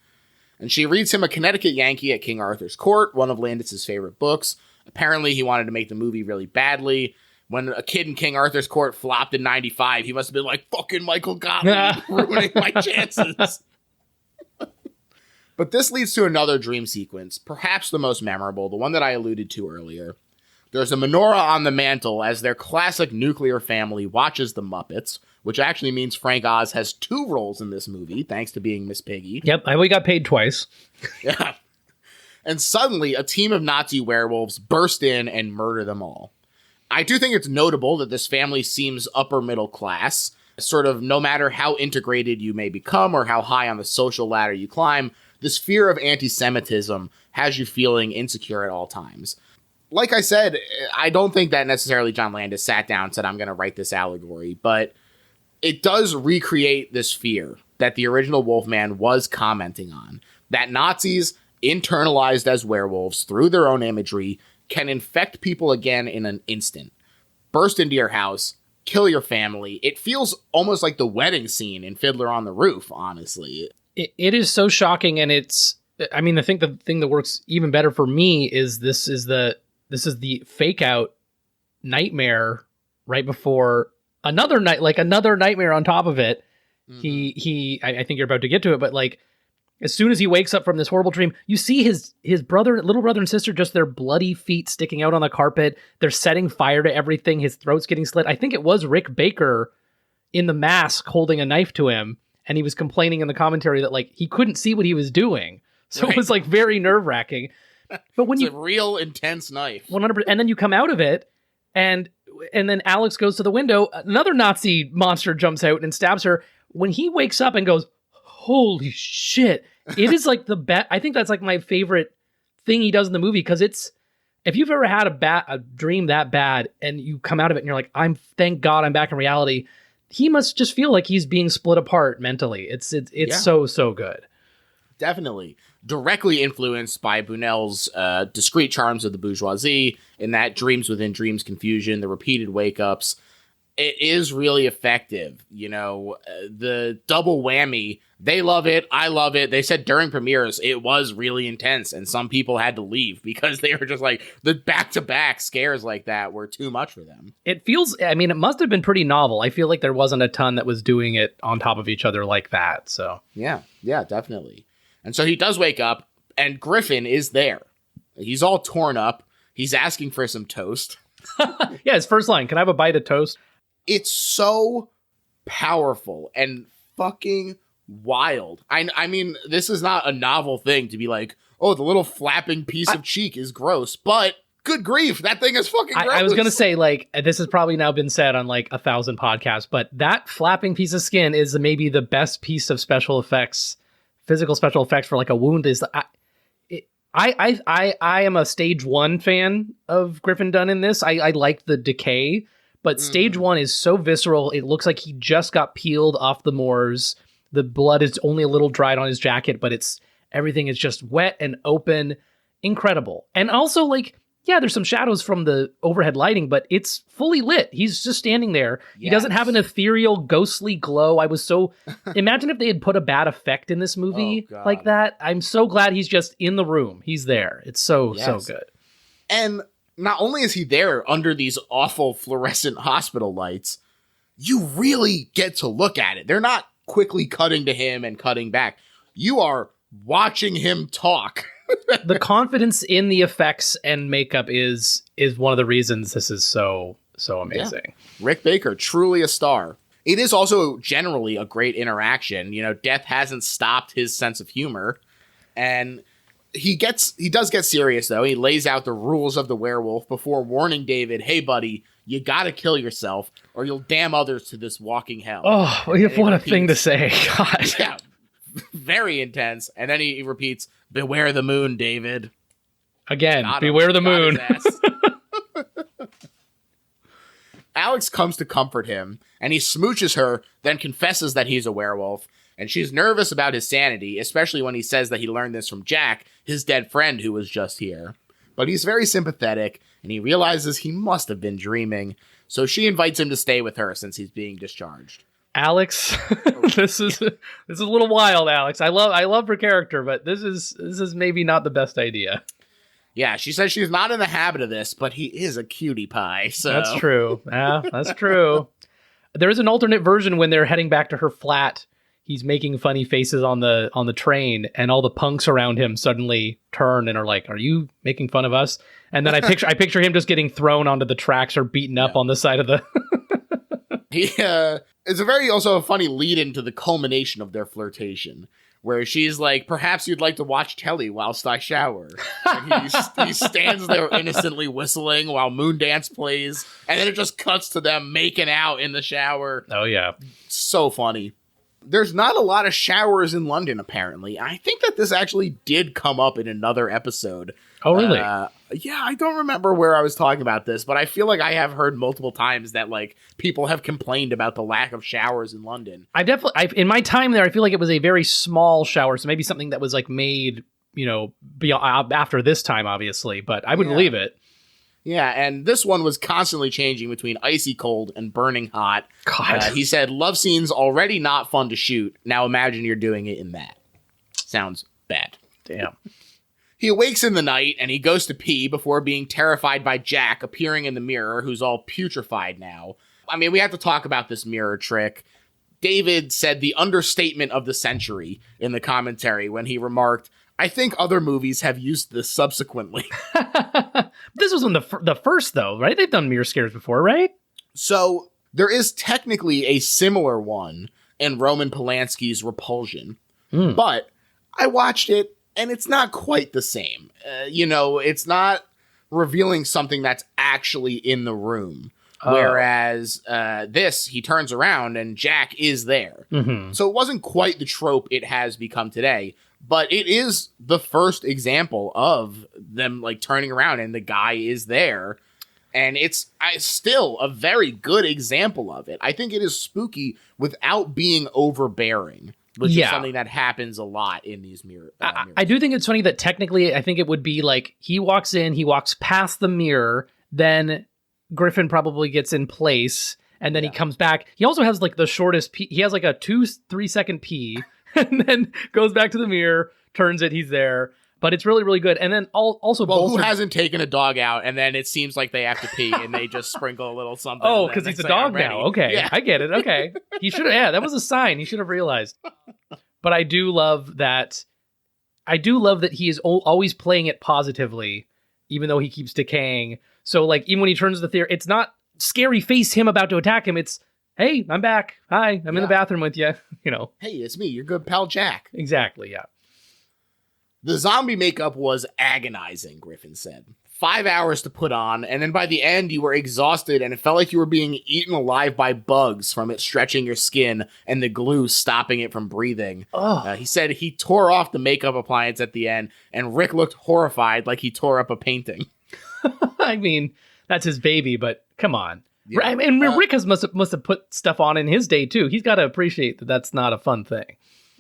And she reads him A Connecticut Yankee at King Arthur's Court, one of Landis's favorite books. Apparently, he wanted to make the movie really badly. When A Kid in King Arthur's Court flopped in 95, he must have been like, fucking Michael Gottlieb, ruining my chances. But this leads to another dream sequence, perhaps the most memorable, the one that I alluded to earlier. There's a menorah on the mantle as their classic nuclear family watches the Muppets, which actually means Frank Oz has 2 roles in this movie, thanks to being Miss Piggy. Yep, we got paid twice. Yeah. And suddenly, a team of Nazi werewolves burst in and murder them all. I do think it's notable that this family seems upper middle class, sort of no matter how integrated you may become or how high on the social ladder you climb, this fear of anti-Semitism has you feeling insecure at all times. Like I said, I don't think that necessarily John Landis sat down and said, I'm going to write this allegory, but it does recreate this fear that the original Wolfman was commenting on, that Nazis, internalized as werewolves through their own imagery, can infect people again in an instant, burst into your house, kill your family. It feels almost like the wedding scene in Fiddler on the Roof, honestly. It is so shocking, and the thing that works even better for me is this is the fake out nightmare right before another nightmare on top of it. Mm-hmm. I think you're about to get to it, but like as soon as he wakes up from this horrible dream, you see his little brother and sister, just their bloody feet sticking out on the carpet. They're setting fire to everything. His throat's getting slit. I think it was Rick Baker in the mask holding a knife to him. And he was complaining in the commentary that like he couldn't see what he was doing. So It was like very nerve wracking. But when it's a real intense knife. 100%, and then you come out of it and then Alex goes to the window. Another Nazi monster jumps out and stabs her. When he wakes up and goes, holy shit. It is like the best. I think that's like my favorite thing he does in the movie. Cause if you've ever had a dream that bad and you come out of it and you're like, thank God I'm back in reality. He must just feel like he's being split apart mentally. It's so good. Definitely. Directly influenced by Buñuel's discreet charms of the bourgeoisie, in that dreams within dreams confusion, the repeated wake-ups. It is really effective. You know, the double whammy, they love it, I love it. They said during premieres, it was really intense, and some people had to leave because they were just like, the back-to-back scares like that were too much for them. It must have been pretty novel. I feel like there wasn't a ton that was doing it on top of each other like that, so. Yeah, definitely. And so he does wake up, and Griffin is there. He's all torn up. He's asking for some toast. Yeah, his first line, can I have a bite of toast? It's so powerful and fucking wild. I mean, this is not a novel thing to be like, oh, the little flapping piece of cheek is gross, but good grief, that thing is fucking gross. I was going to say, like, this has probably now been said on like 1,000 podcasts, but that flapping piece of skin is maybe the best piece of special effects, physical special effects for like a wound. I am a stage 1 fan of Griffin Dunn in this. I like the decay. But stage 1 is so visceral. It looks like he just got peeled off the moors. The blood is only a little dried on his jacket, but everything is just wet and open. incredible. And also, like, yeah, there's some shadows from the overhead lighting, but it's fully lit. He's just standing there. He doesn't have an ethereal, ghostly glow. I was so... Imagine if they had put a bad effect in this movie like that. I'm so glad he's just in the room. He's there. It's so good. And not only is he there under these awful fluorescent hospital lights, you really get to look at it. They're not quickly cutting to him and cutting back. You are watching him talk. The confidence in the effects and makeup is one of the reasons this is so amazing. Yeah. Rick Baker, truly a star. It is also generally a great interaction. You know, death hasn't stopped his sense of humor. And he does get serious, though. He lays out the rules of the werewolf before warning David, hey, buddy, you gotta kill yourself or you'll damn others to this walking hell. Oh, what a thing to say. God. Yeah. Very intense. And then he repeats, beware the moon, David. Again, beware the moon. Alex comes to comfort him, and he smooches her, then confesses that he's a werewolf. And she's nervous about his sanity, especially when he says that he learned this from Jack, his dead friend who was just here. But he's very sympathetic, and he realizes he must have been dreaming. So she invites him to stay with her since he's being discharged. Alex, this is a little wild, Alex. I love her character, but this is maybe not the best idea. Yeah, she says she's not in the habit of this, but he is a cutie pie. So that's true. Yeah, that's true. There is an alternate version when they're heading back to her flat. He's making funny faces on the train, and all the punks around him suddenly turn and are like, "Are you making fun of us?" And then I picture him just getting thrown onto the tracks or beaten up on the side of the. It's also a funny lead into the culmination of their flirtation, where she's like, perhaps you'd like to watch telly whilst I shower. And he stands there innocently whistling while Moondance plays, and then it just cuts to them making out in the shower. Oh, yeah. So funny. There's not a lot of showers in London, apparently. I think that this actually did come up in another episode. Oh, really? Yeah, I don't remember where I was talking about this, but I feel like I have heard multiple times that like people have complained about the lack of showers in London. In my time there, I feel like it was a very small shower, so maybe something that was like made, beyond, after this time, obviously, but I would believe it. Yeah, and this one was constantly changing between icy cold and burning hot. God. He said, love scenes already not fun to shoot. Now imagine you're doing it in that. Sounds bad. Damn. He awakes in the night, and he goes to pee before being terrified by Jack appearing in the mirror, who's all putrefied now. I mean, we have to talk about this mirror trick. David said the understatement of the century in the commentary when he remarked, I think other movies have used this subsequently. This was one of the first, though, right? They've done mirror scares before, right? So there is technically a similar one in Roman Polanski's Repulsion, but I watched it, and it's not quite the same. It's not revealing something that's actually in the room. Whereas this, he turns around and Jack is there. Mm-hmm. So it wasn't quite the trope it has become today, but it is the first example of them like turning around and the guy is there. And it's still a very good example of it. I think it is spooky without being overbearing, which is something that happens a lot in these mirrors. I do think it's funny that technically I think it would be like he walks in, he walks past the mirror, then Griffin probably gets in place, and then he comes back. He also has like the shortest pee. He has like a 2-3 second pee, and then goes back to the mirror, turns it, he's there. But it's really, really good. And then also... Well, who hasn't taken a dog out, and then it seems like they have to pee, and they just sprinkle a little something. Oh, because he's a dog now. Okay, yeah. I get it. Okay. He should have... Yeah, that was a sign. He should have realized. But I do love that... he is always playing it positively, even though he keeps decaying. So, like, even when he turns the theater, it's not scary face him about to attack him. It's, hey, I'm back. Hi, I'm in the bathroom with you. Hey, it's me, your good pal Jack. Exactly, yeah. The zombie makeup was agonizing, Griffin said. 5 hours to put on, and then by the end, you were exhausted, and it felt like you were being eaten alive by bugs from it stretching your skin and the glue stopping it from breathing. He said he tore off the makeup appliance at the end, and Rick looked horrified like he tore up a painting. I mean, that's his baby, but come on. Yeah. And Rick must have put stuff on in his day, too. He's got to appreciate that that's not a fun thing.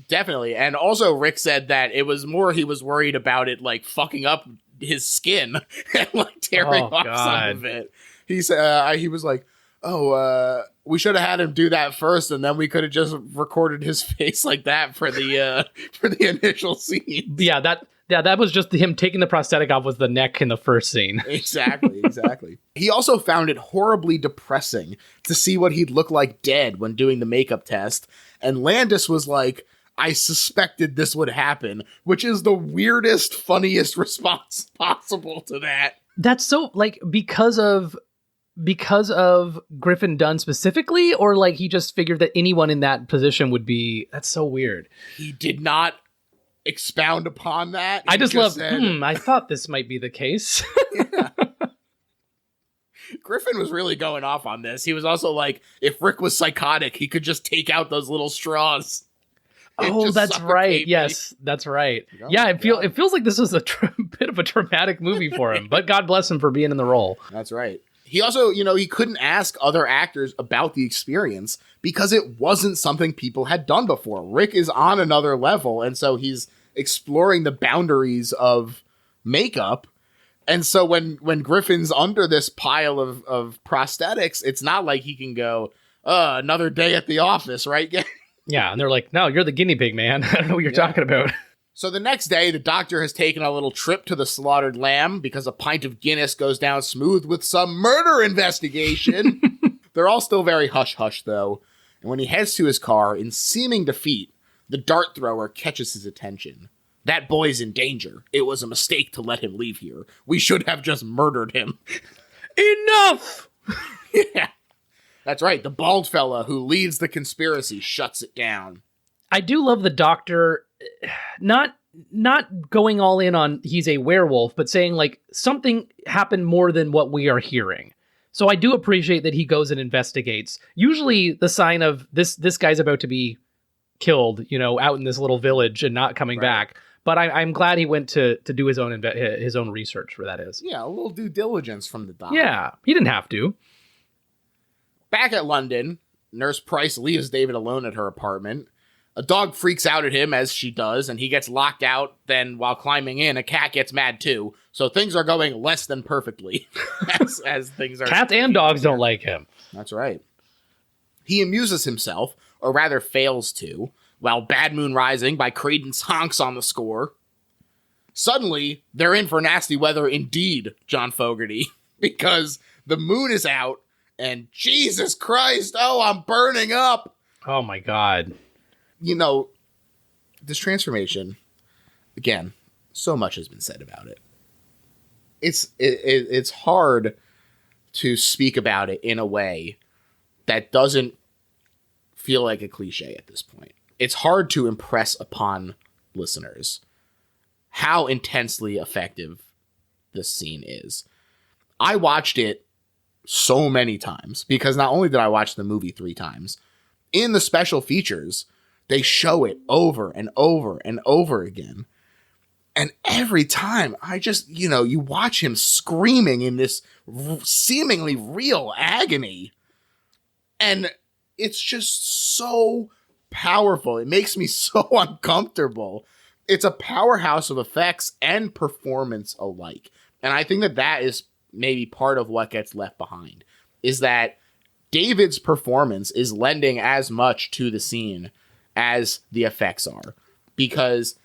Definitely. And also Rick said that it was more he was worried about it like fucking up his skin and like tearing off some of it. He said he was like, "Oh, we should have had him do that first, and then we could have just recorded his face like that for the initial scene." Yeah, that was just him taking the prosthetic off with the neck in the first scene. Exactly. He also found it horribly depressing to see what he'd look like dead when doing the makeup test, and Landis was like, "I suspected this would happen," which is the weirdest, funniest response possible to that. That's so, like, because of Griffin Dunn specifically, or like he just figured that anyone in that position would be. That's so weird. He did not expound upon that. I just love, I thought this might be the case. Yeah. Griffin was really going off on this. He was also like, if Rick was psychotic, he could just take out those little straws. Oh, that's right. Yes, that's right. Oh, yeah, it feels like this is a bit of a traumatic movie for him, but God bless him for being in the role. That's right. He also, he couldn't ask other actors about the experience because it wasn't something people had done before. Rick is on another level, and so he's exploring the boundaries of makeup. And so when Griffin's under this pile of prosthetics, it's not like he can go, another day at the office, right? Yeah, and they're like, "No, you're the guinea pig, man. I don't know what you're talking about." So the next day, the doctor has taken a little trip to the slaughtered lamb because a pint of Guinness goes down smooth with some murder investigation. They're all still very hush-hush, though. And when he heads to his car, in seeming defeat, the dart thrower catches his attention. "That boy's in danger. It was a mistake to let him leave here. We should have just murdered him." Enough! Yeah. That's right. The bald fella who leads the conspiracy shuts it down. I do love the doctor not going all in on he's a werewolf, but saying like something happened more than what we are hearing. So I do appreciate that he goes and investigates. Usually the sign of this guy's about to be killed, out in this little village and not coming back. But I'm glad he went to do his own research, where that is. Yeah, a little due diligence from the doctor. Yeah, he didn't have to. Back at London, Nurse Price leaves David alone at her apartment. A dog freaks out at him, as she does, and he gets locked out. Then, while climbing in, a cat gets mad too. So things are going less than perfectly as things are. Cats and dogs don't like him. That's right. He amuses himself, or rather fails to, while Bad Moon Rising by Creedence honks on the score. Suddenly, they're in for nasty weather indeed, John Fogerty, because the moon is out, and Jesus Christ, I'm burning up. Oh my God. This transformation, again, so much has been said about it. It's hard to speak about it in a way that doesn't feel like a cliche at this point. It's hard to impress upon listeners how intensely effective this scene is. I watched it so many times because not only did I watch the movie 3 times, in the special features, they show it over and over and over again. And every time I just, you watch him screaming in this seemingly real agony. And it's just so powerful. It makes me so uncomfortable. It's a powerhouse of effects and performance alike. And I think that is maybe part of what gets left behind, is that David's performance is lending as much to the scene as the effects are. Because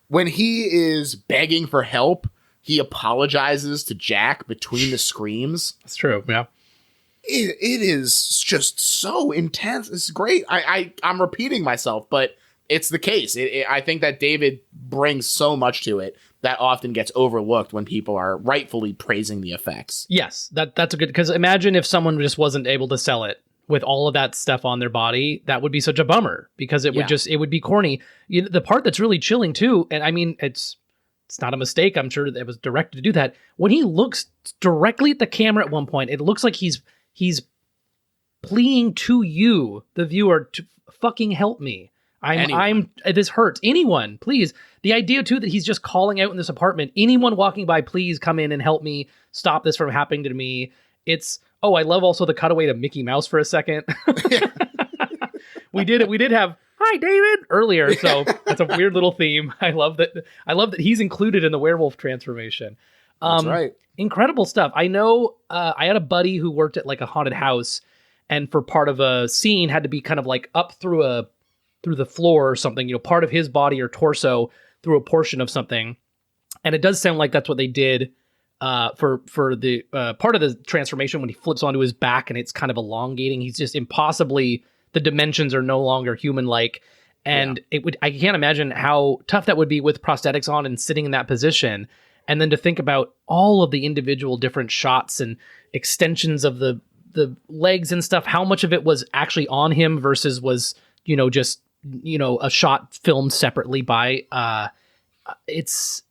when he is begging for help, he apologizes to Jack between the screams. That's true, yeah. It is just so intense. It's great. I'm repeating myself, but it's the case. I think that David brings so much to it that often gets overlooked when people are rightfully praising the effects. Yes, that's a good, because imagine if someone just wasn't able to sell it with all of that stuff on their body. That would be such a bummer, because it would be corny. The part that's really chilling too, and I mean, it's not a mistake. I'm sure that it was directed to do that. When he looks directly at the camera at one point, it looks like he's pleading to you, the viewer, to fucking help me. This hurts. Anyone, please. The idea too that he's just calling out in this apartment, anyone walking by, please come in and help me stop this from happening to me. I love also the cutaway to Mickey Mouse for a second. We did have "Hi, David" earlier, so that's a weird little theme. I love that he's included in the werewolf transformation. That's right. Incredible stuff. I know I had a buddy who worked at like a haunted house, and for part of a scene had to be kind of like up through the floor or something, part of his body or torso through a portion of something. And it does sound like that's what they did for the part of the transformation when he flips onto his back and it's kind of elongating. He's just impossibly, the dimensions are no longer human-like. And I can't imagine how tough that would be with prosthetics on and sitting in that position. And then to think about all of the individual different shots and extensions of the legs and stuff, how much of it was actually on him versus was, just, a shot filmed separately by, it's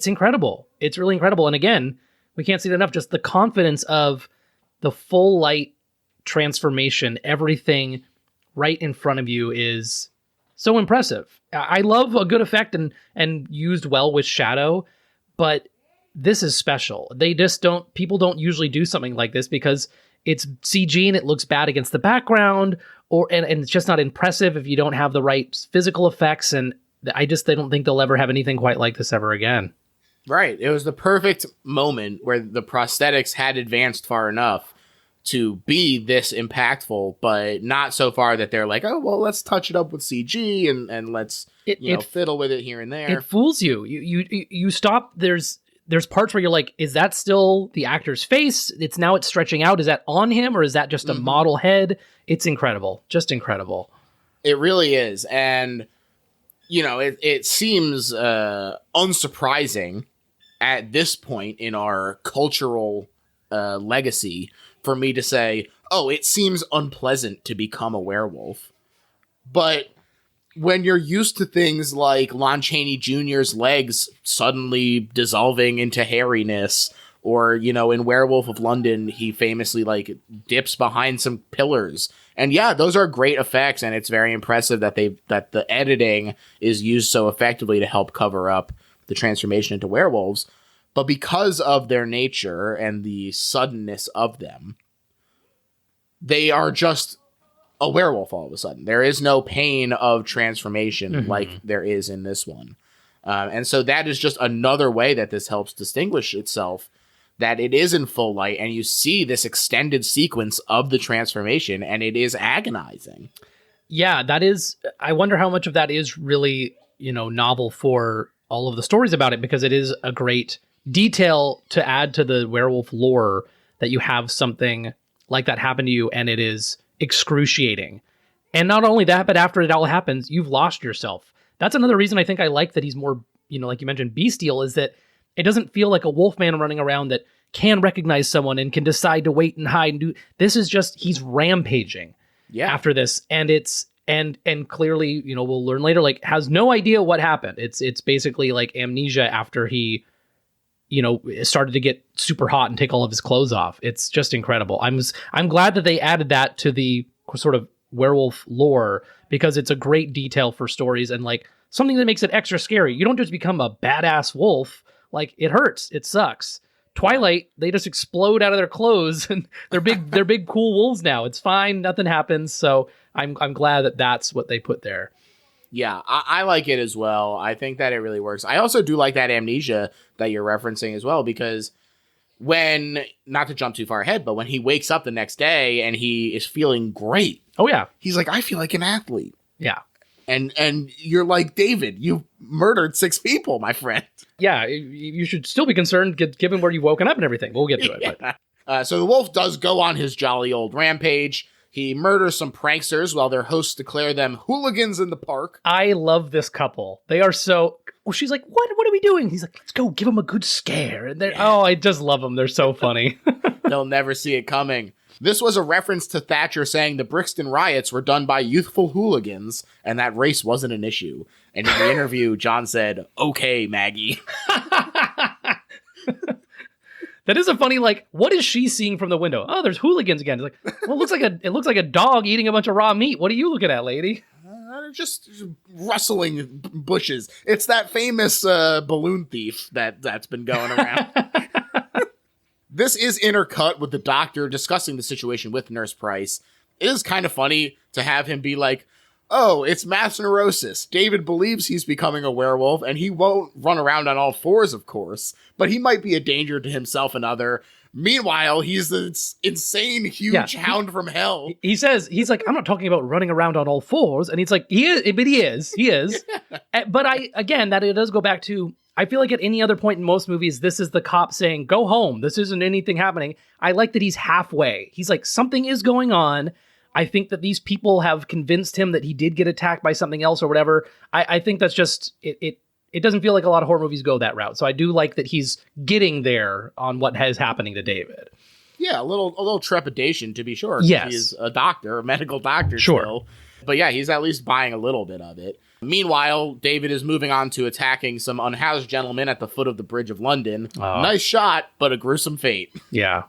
incredible. It's really incredible. And again, we can't see it enough. Just the confidence of the full light transformation, everything right in front of you is so impressive. I love a good effect and used well with shadow, but this is special. People don't usually do something like this because it's CG and it looks bad against the background, and it's just not impressive if you don't have the right physical effects. And they don't think they'll ever have anything quite like this ever again. Right. It was the perfect moment where the prosthetics had advanced far enough to be this impactful, but not so far that they're like, oh, well, let's touch it up with CG and let's fiddle with it here and there. It fools you. You stop. There's parts where you're like, is that still the actor's face? It's stretching out. Is that on him or is that just a model head? It's incredible. Just incredible. It really is. And, it seems unsurprising at this point in our cultural legacy for me to say, oh, it seems unpleasant to become a werewolf. But when you're used to things like Lon Chaney Jr.'s legs suddenly dissolving into hairiness, or, in Werewolf of London, he famously dips behind some pillars. And yeah, those are great effects, and it's very impressive that the editing is used so effectively to help cover up the transformation into werewolves. But because of their nature and the suddenness of them, they are just a werewolf all of a sudden. There is no pain of transformation like there is in this one. And so that is just another way that this helps distinguish itself, that it is in full light and you see this extended sequence of the transformation and it is agonizing. Yeah, I wonder how much of that is really, novel for all of the stories about it, because it is a great detail to add to the werewolf lore that you have something like that happen to you and it is excruciating. And not only that, but after it all happens, you've lost yourself. That's another reason I think I like that he's more, like you mentioned, bestial, is that it doesn't feel like a wolfman running around that can recognize someone and can decide to wait and hide and do. This is just, he's rampaging after this. And and clearly, we'll learn later, has no idea what happened. It's basically like amnesia after he, started to get super hot and take all of his clothes off. It's just incredible. I'm glad that they added that to the sort of werewolf lore, because it's a great detail for stories and something that makes it extra scary. You don't just become a badass wolf. It hurts. It sucks. Twilight, they just explode out of their clothes and they're big cool wolves now. It's fine. Nothing happens. So I'm glad that that's what they put there. Yeah, I like it as well. I think that it really works. I also do like that amnesia that you're referencing as well, because when, not to jump too far ahead, but when he wakes up the next day and he is feeling great. Oh, yeah. He's like, I feel like an athlete. Yeah. And you're like, David, you murdered 6 people, my friend. Yeah, you should still be concerned given where you've woken up and everything. We'll get to it. But. So the wolf does go on his jolly old rampage. He murders some pranksters while their hosts declare them hooligans in the park. I love this couple. They are so... Well, she's like, what are we doing? He's like, let's go give them a good scare. And I just love them. They're so funny. They'll never see it coming. This was a reference to Thatcher saying the Brixton riots were done by youthful hooligans and that race wasn't an issue. And in the interview, John said, okay, Maggie. That is a funny, what is she seeing from the window? Oh, there's hooligans again. It's like, well, it looks like a dog eating a bunch of raw meat. What are you looking at, lady? Just rustling bushes. It's that famous balloon thief that's been going around. This is intercut with the doctor discussing the situation with Nurse Price. It is kind of funny to have him be like, Oh, it's mass neurosis. David believes he's becoming a werewolf, and he won't run around on all fours, of course, but he might be a danger to himself and other. Meanwhile, he's this insane, huge hound from hell. He's like, I'm not talking about running around on all fours. And he's like, he is. But that it does go back to, I feel like at any other point in most movies, this is the cop saying, go home. This isn't anything happening. I like that he's halfway. He's like, something is going on. I think that these people have convinced him that he did get attacked by something else or whatever. I think that's just, it doesn't feel like a lot of horror movies go that route. So I do like that he's getting there on what is happening to David. Yeah, a little trepidation, to be sure. Yes. He's a doctor, a medical doctor Sure. still. But yeah, he's at least buying a little bit of it. Meanwhile, David is moving on to attacking some unhoused gentlemen at the foot of the Bridge of London. Nice shot, but a gruesome fate. Yeah.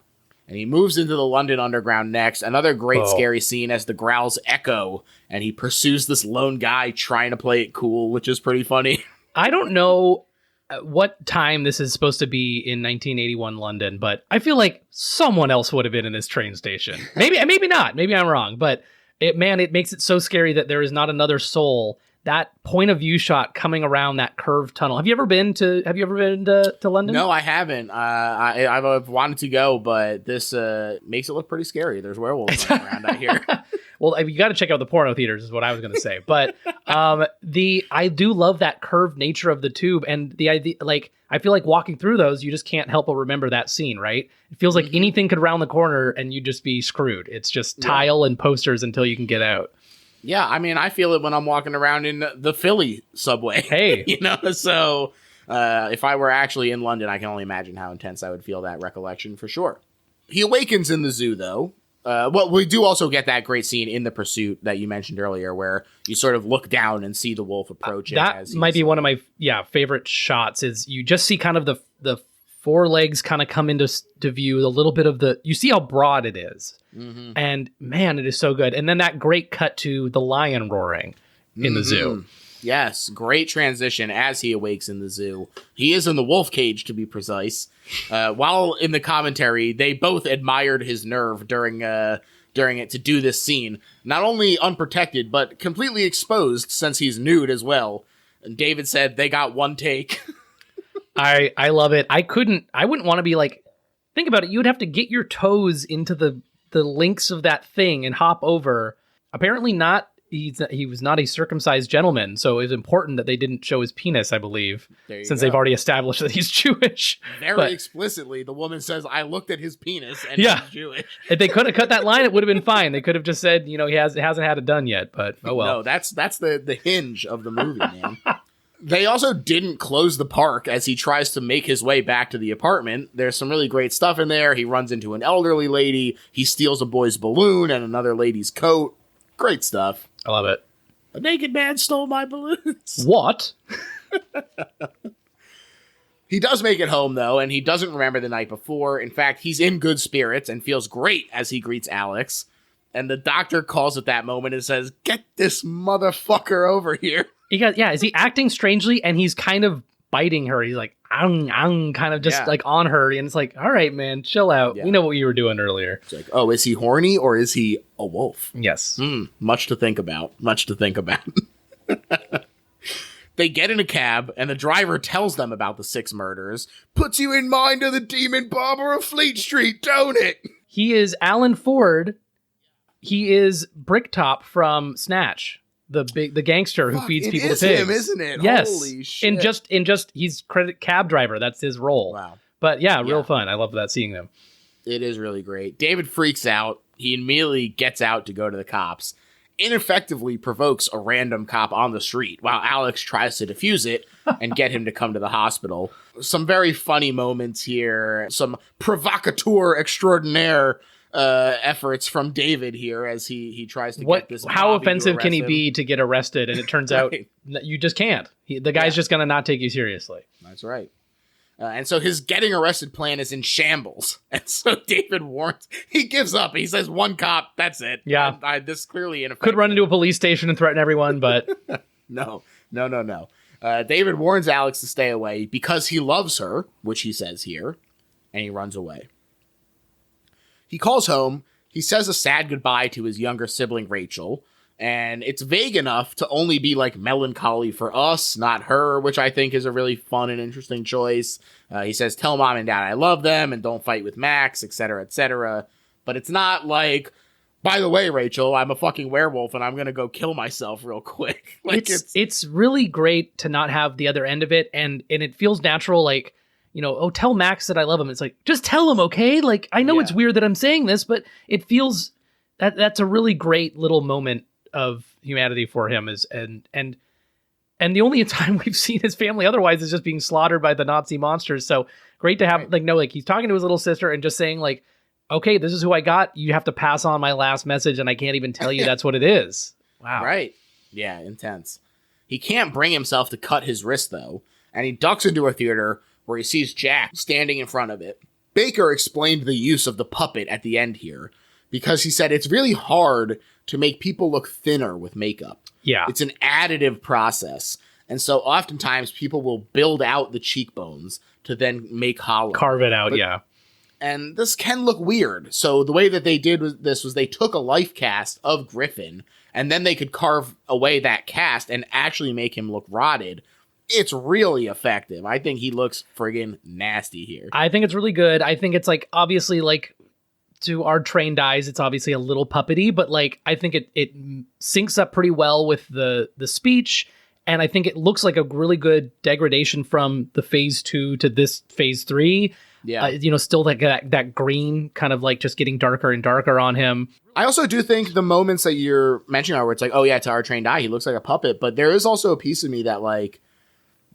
And he moves into the London Underground next. Another great scary scene as the growls echo, and he pursues this lone guy trying to play it cool, which is pretty funny. I don't know what time this is supposed to be in 1981 London, but I feel like someone else would have been in this train station. Maybe not. Maybe I'm wrong, but it makes it so scary that there is not another soul. That point of view shot coming around that curved tunnel. Have you ever been to London? No, I haven't. I've wanted to go, but this makes it look pretty scary. There's werewolves running around out here. Well, you got to check out the porno theaters is what I was going to say. But I do love that curved nature of the tube, and the idea, like, I feel like walking through those, you just can't help but remember that scene, right? It feels like anything could round the corner and you'd just be screwed. It's just tile and posters until you can get out. Yeah, I mean, I feel it when I'm walking around in the Philly subway. Hey. So if I were actually in London, I can only imagine how intense I would feel that recollection for sure. He awakens in the zoo, though. Well, we do also get that great scene in The Pursuit that you mentioned earlier, where you sort of look down and see the wolf approaching. That might be one of my favorite shots. Is you just see kind of the forelegs kind of come into view, a little bit of you see how broad it is. Mm-hmm. And man, it is so good. And then that great cut to the lion roaring in the zoo. Yes, great transition as he awakes in the zoo. He is in the wolf cage, to be precise. While in the commentary, they both admired his nerve during it to do this scene. Not only unprotected, but completely exposed since he's nude as well. And David said they got one take. I love it. I wouldn't want to be like, think about it. You would have to get your toes into the links of that thing and hop over. Apparently not. He was not a circumcised gentleman, so it was important that they didn't show his penis, I believe, since they've already established that he's Jewish. Very explicitly, the woman says, I looked at his penis and he's Jewish. If they could have cut that line, it would have been fine. They could have just said, he hasn't had it done yet, but oh well. No, that's the hinge of the movie, man. They also didn't close the park as he tries to make his way back to the apartment. There's some really great stuff in there. He runs into an elderly lady. He steals a boy's balloon and another lady's coat. Great stuff. I love it. A naked man stole my balloons. What? He does make it home, though, and he doesn't remember the night before. In fact, he's in good spirits and feels great as he greets Alex. And the doctor calls at that moment and says, get this motherfucker over here. Is he acting strangely? And he's kind of biting her. He's like, kind of just like on her. And it's like, all right, man, chill out. Yeah. We know what you were doing earlier. It's like, oh, is he horny or is he a wolf? Yes. Much to think about. They get in a cab, and the driver tells them about the 6 murders. Puts you in mind of the demon barber of Fleet Street, don't it? He is Alan Ford. He is Bricktop from Snatch. The gangster who feeds people to pigs. It is him, isn't it? Yes. Holy shit. In just he's credit cab driver. That's his role. Wow. But real fun. I love that seeing them. It is really great. David freaks out. He immediately gets out to go to the cops. Ineffectively provokes a random cop on the street while Alex tries to defuse it and get him to come to the hospital. Some very funny moments here. Some provocateur extraordinaire efforts from David here as he tries to get this. How offensive can he be to get arrested? And it turns out you just can't. The guy's just going to not take you seriously. That's right. And so his getting arrested plan is in shambles. And so David warns, he gives up. He says, one cop, that's it. Yeah. This is clearly ineffective. Could run into a police station and threaten everyone, but... No. David warns Alex to stay away because he loves her, which he says here, and he runs away. He calls home. He says a sad goodbye to his younger sibling, Rachel, And it's vague enough to only be like melancholy for us, not her, which I think is a really fun and interesting choice. He says, tell mom and dad I love them and don't fight with Max, etc., etc. But it's not like, by the way, Rachel, I'm a fucking werewolf and I'm going to go kill myself real quick. Like it's really great to not have the other end of it. And it feels natural. Like, you know, oh, tell Max that I love him. It's like, just tell him, okay? Like, I know it's weird that I'm saying this, but it feels that's a really great little moment of humanity for him. And the only time we've seen his family otherwise is just being slaughtered by the Nazi monsters. So great to have he's talking to his little sister and just saying like, okay, this is who I got. You have to pass on my last message, and I can't even tell you that's what it is. Wow. Right. Yeah, intense. He can't bring himself to cut his wrist, though, and he ducks into a theater where he sees Jack standing in front of it. Baker explained the use of the puppet at the end here, because he said it's really hard to make people look thinner with makeup. Yeah. It's an additive process, and so oftentimes people will build out the cheekbones to then make hollow. Carve it out, yeah. And this can look weird. So the way that they did this was they took a life cast of Griffin, and then they could carve away that cast and actually make him look rotted. It's really effective. I think he looks friggin' nasty here. I think it's really good. I think it's like, obviously, like, to our trained eyes, it's obviously a little puppety, but like, I think it syncs up pretty well with the speech. And I think it looks like a really good degradation from the phase 2 to this phase 3. Yeah. Still that green kind of like just getting darker and darker on him. I also do think the moments that you're mentioning are where it's like, oh yeah, to our trained eye, he looks like a puppet. But there is also a piece of me that like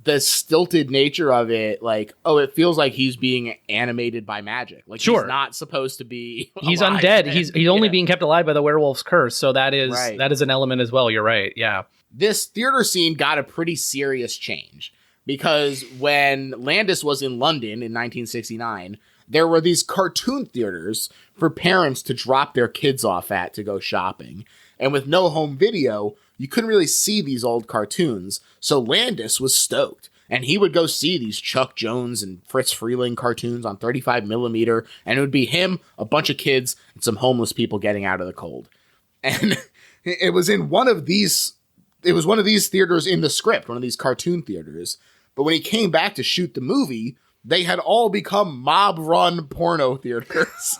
the stilted nature of it, like, oh, it feels like he's being animated by magic. Like he's not supposed to be He's alive. undead. He's only being kept alive by the werewolf's curse. So that is an element as well. You're right. Yeah. This theater scene got a pretty serious change. Because when Landis was in London in 1969, there were these cartoon theaters for parents to drop their kids off at to go shopping. And with no home video, you couldn't really see these old cartoons. So Landis was stoked. And he would go see these Chuck Jones and Fritz Freeling cartoons on 35 millimeter. And it would be him, a bunch of kids, and some homeless people getting out of the cold. And it was in one of these theaters in the script, one of these cartoon theaters. But when he came back to shoot the movie, they had all become mob-run porno theaters.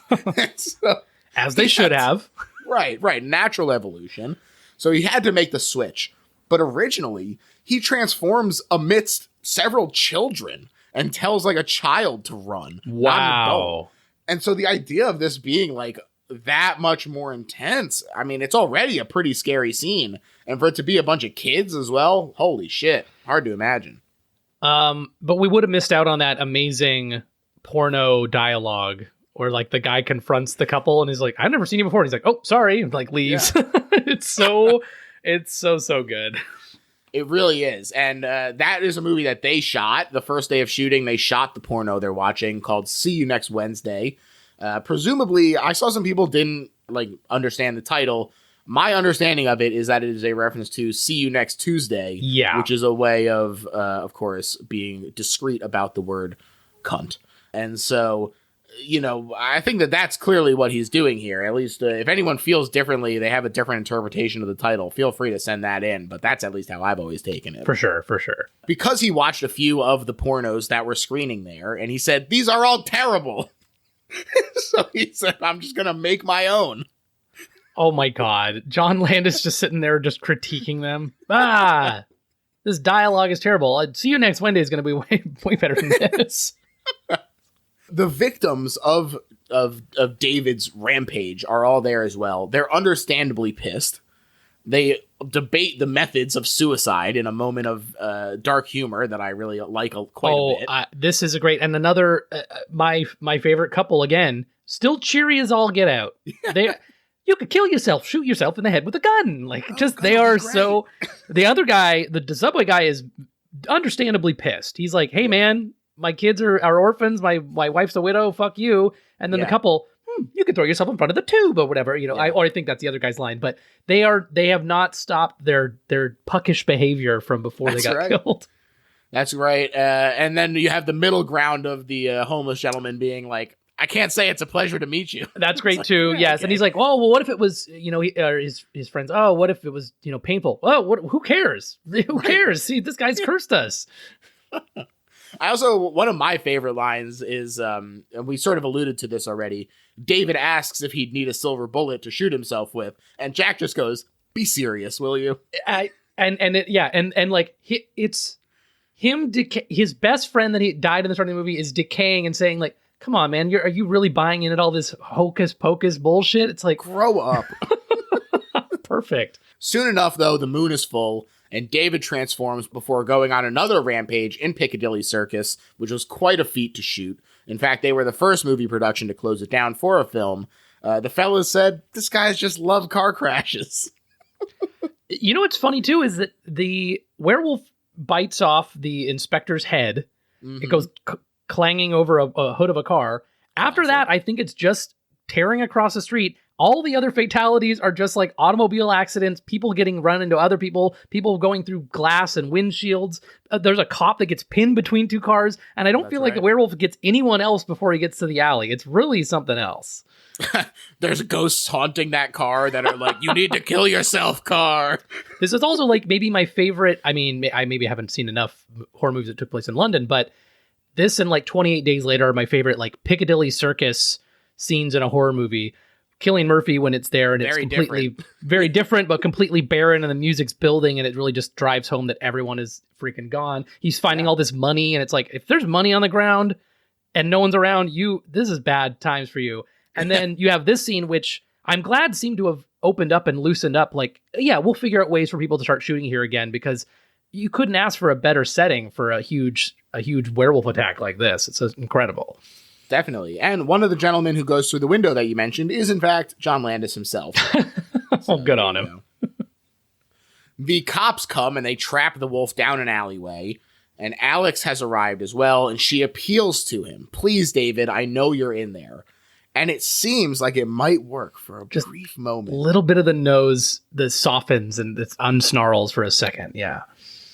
So as they should have. Right. Natural evolution. So he had to make the switch. But originally, he transforms amidst several children and tells like a child to run. Wow. And so the idea of this being like that much more intense, I mean, it's already a pretty scary scene. And for it to be a bunch of kids as well, holy shit. Hard to imagine. But we would have missed out on that amazing porno dialogue where like the guy confronts the couple and he's like, I've never seen you before. And he's like, oh, sorry. And like leaves. Yeah. It's so good. It really is. And that is a movie that they shot. The first day of shooting, they shot the porno they're watching called See You Next Wednesday. Presumably, I saw some people didn't like understand the title. My understanding of it is that it is a reference to See You Next Tuesday, which is a way of course, being discreet about the word cunt. And so, I think that that's clearly what he's doing here. At least if anyone feels differently, they have a different interpretation of the title, feel free to send that in. But that's at least how I've always taken it. For sure. Because he watched a few of the pornos that were screening there, and he said, these are all terrible. So he said, I'm just going to make my own. Oh my God. John Landis just sitting there just critiquing them. This dialogue is terrible. See You Next Wednesday is going to be way better than this. The victims of David's rampage are all there as well. They're understandably pissed. They debate the methods of suicide in a moment of dark humor that I really like quite a bit. This is a great, and another, my favorite couple again, still cheery as all get out. You could kill yourself, shoot yourself in the head with a gun. They are so... The other guy, the subway guy, is understandably pissed. He's like, hey, man, my kids are orphans. My wife's a widow. Fuck you. And then the couple, you can throw yourself in front of the tube or whatever. I think that's the other guy's line. But they have not stopped their puckish behavior from before they got killed. That's right. And then you have the middle ground of the homeless gentleman being like, I can't say it's a pleasure to meet you. That's great too. Yes. Okay. And he's like, oh, well, what if it was, his friends, oh, what if it was, painful? Oh, who cares? Who cares? See, this guy's cursed us. I also, one of my favorite lines is, and we sort of alluded to this already. David asks if he'd need a silver bullet to shoot himself with. And Jack just goes, be serious, will you? It's him, his best friend that he died in the start of the movie is decaying and saying like, come on, man, are you really buying into all this hocus pocus bullshit? It's like, grow up. Perfect. Soon enough, though, the moon is full, and David transforms before going on another rampage in Piccadilly Circus, which was quite a feat to shoot. In fact, they were the first movie production to close it down for a film. The fellas said, this guy's just love car crashes. You know what's funny, too, is that the werewolf bites off the inspector's head. Mm-hmm. It goes clanging over a hood of a car. After that, I think it's just tearing across the street. All the other fatalities are just like automobile accidents, people getting run into other people going through glass and windshields. There's a cop that gets pinned between two cars, and I don't feel like the werewolf gets anyone else before he gets to the alley. It's really something else. There's ghosts haunting that car that are like, you need to kill yourself, car. This is also like maybe my favorite. I mean, I maybe haven't seen enough horror movies that took place in London, but this and like 28 Days Later are my favorite like Piccadilly Circus scenes in a horror movie. Killing Murphy when it's there and it's completely very different, but completely barren, and the music's building, and it really just drives home that everyone is freaking gone. He's finding all this money, and it's like, if there's money on the ground and no one's around, this is bad times for you. And then you have this scene, which I'm glad seemed to have opened up and loosened up. Like, yeah, we'll figure out ways for people to start shooting here again, because you couldn't ask for a better setting for a huge werewolf attack like this. It's incredible. Definitely. And one of the gentlemen who goes through the window that you mentioned is, in fact, John Landis himself. So, good on him. The cops come and they trap the wolf down an alleyway. And Alex has arrived as well, and she appeals to him. Please, David, I know you're in there. And it seems like it might work for a brief moment. A little bit of the nose that softens and it unsnarls for a second. Yeah.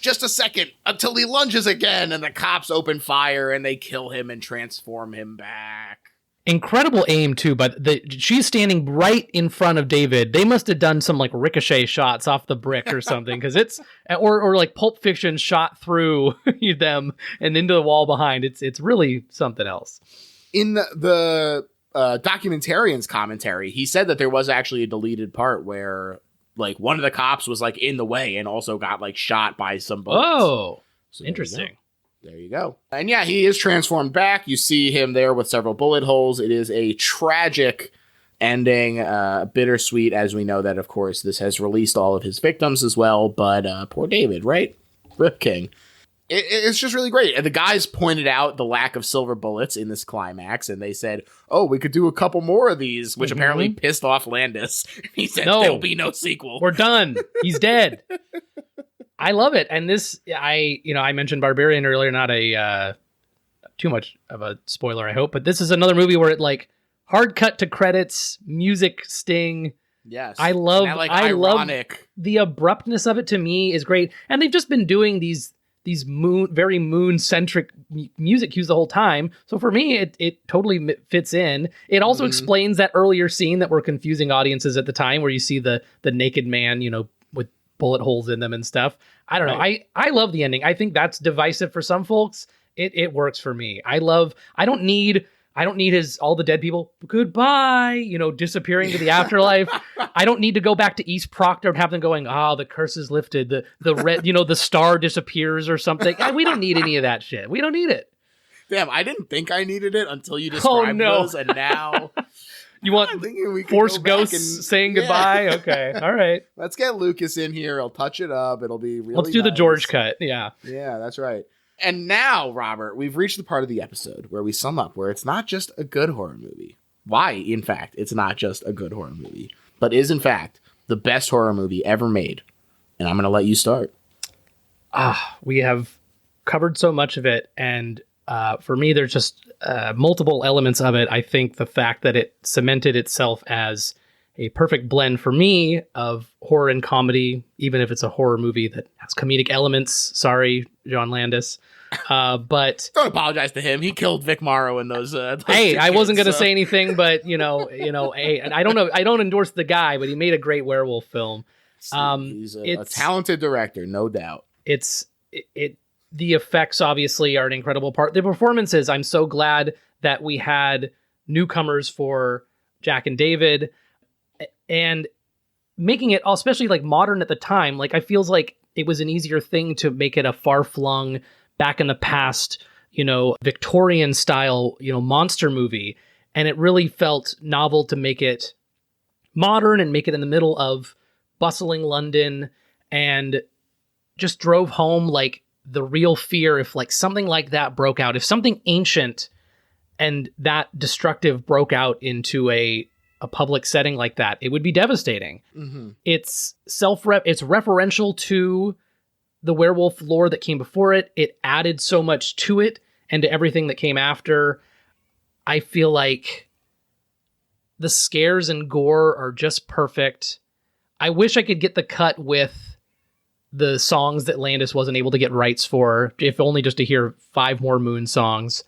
Just a second until he lunges again, and the cops open fire and they kill him and transform him back. Incredible aim too, but she's standing right in front of David. They must have done some like ricochet shots off the brick or something, because it's or like Pulp Fiction shot through them and into the wall behind. It's really something else. In the documentarian's commentary, he said that there was actually a deleted part where like one of the cops was like in the way and also got like shot by some bullets. Oh, so interesting. There you go. And yeah, he is transformed back. You see him there with several bullet holes. It is a tragic ending, bittersweet, as we know that, of course, this has released all of his victims as well. But poor David, right? Rip King. It's just really great. And the guys pointed out the lack of silver bullets in this climax, and they said, oh, we could do a couple more of these, which apparently pissed off Landis. He said, there'll be no sequel. We're done. He's dead. I love it. And this, I mentioned Barbarian earlier, not a too much of a spoiler, I hope, but this is another movie where it like hard cut to credits, music sting. Yes. I love ironic. The abruptness of it to me is great. And they've just been doing these very moon-centric music cues the whole time. So for me, it totally fits in. It also explains that earlier scene that were confusing audiences at the time, where you see the naked man, with bullet holes in them and stuff. I don't know. I love the ending. I think that's divisive for some folks. It works for me. I don't need all the dead people, goodbye, disappearing to the afterlife. I don't need to go back to East Proctor and have them going, the curse is lifted. The red, the star disappears or something. We don't need any of that shit. We don't need it. Damn, I didn't think I needed it until you described those, and now you want Force Ghosts saying goodbye? Yeah. Okay, all right. Let's get Lucas in here. He'll touch it up. It'll be really Let's do nice. The George cut. Yeah. Yeah, that's right. And now, Robert, we've reached the part of the episode where we sum up where it's not just a good horror movie. Why, in fact, it's not just a good horror movie, but is, in fact, the best horror movie ever made. And I'm going to let you start. We have covered so much of it, and for me, there's just multiple elements of it. I think the fact that it cemented itself as a perfect blend for me of horror and comedy, even if it's a horror movie that has comedic elements. Sorry, John Landis. But don't apologize to him. He killed Vic Morrow in those hey, I wasn't going to so. say anything, but hey, and I don't know. I don't endorse the guy, but he made a great werewolf film. He's a talented director, no doubt. The effects obviously are an incredible part. The performances, I'm so glad that we had newcomers for Jack and David, and making it, especially like modern at the time. Like, I feels like it was an easier thing to make it a far-flung, back in the past, Victorian style, monster movie. And it really felt novel to make it modern and make it in the middle of bustling London, and just drove home like the real fear if like something like that broke out, if something ancient and that destructive broke out into a public setting like that, it would be devastating. Mm-hmm. It's it's referential to the werewolf lore that came before it. It added so much to it and to everything that came after. I feel like the scares and gore are just perfect. I wish I could get the cut with the songs that Landis wasn't able to get rights for, if only just to hear 5 more Moon songs.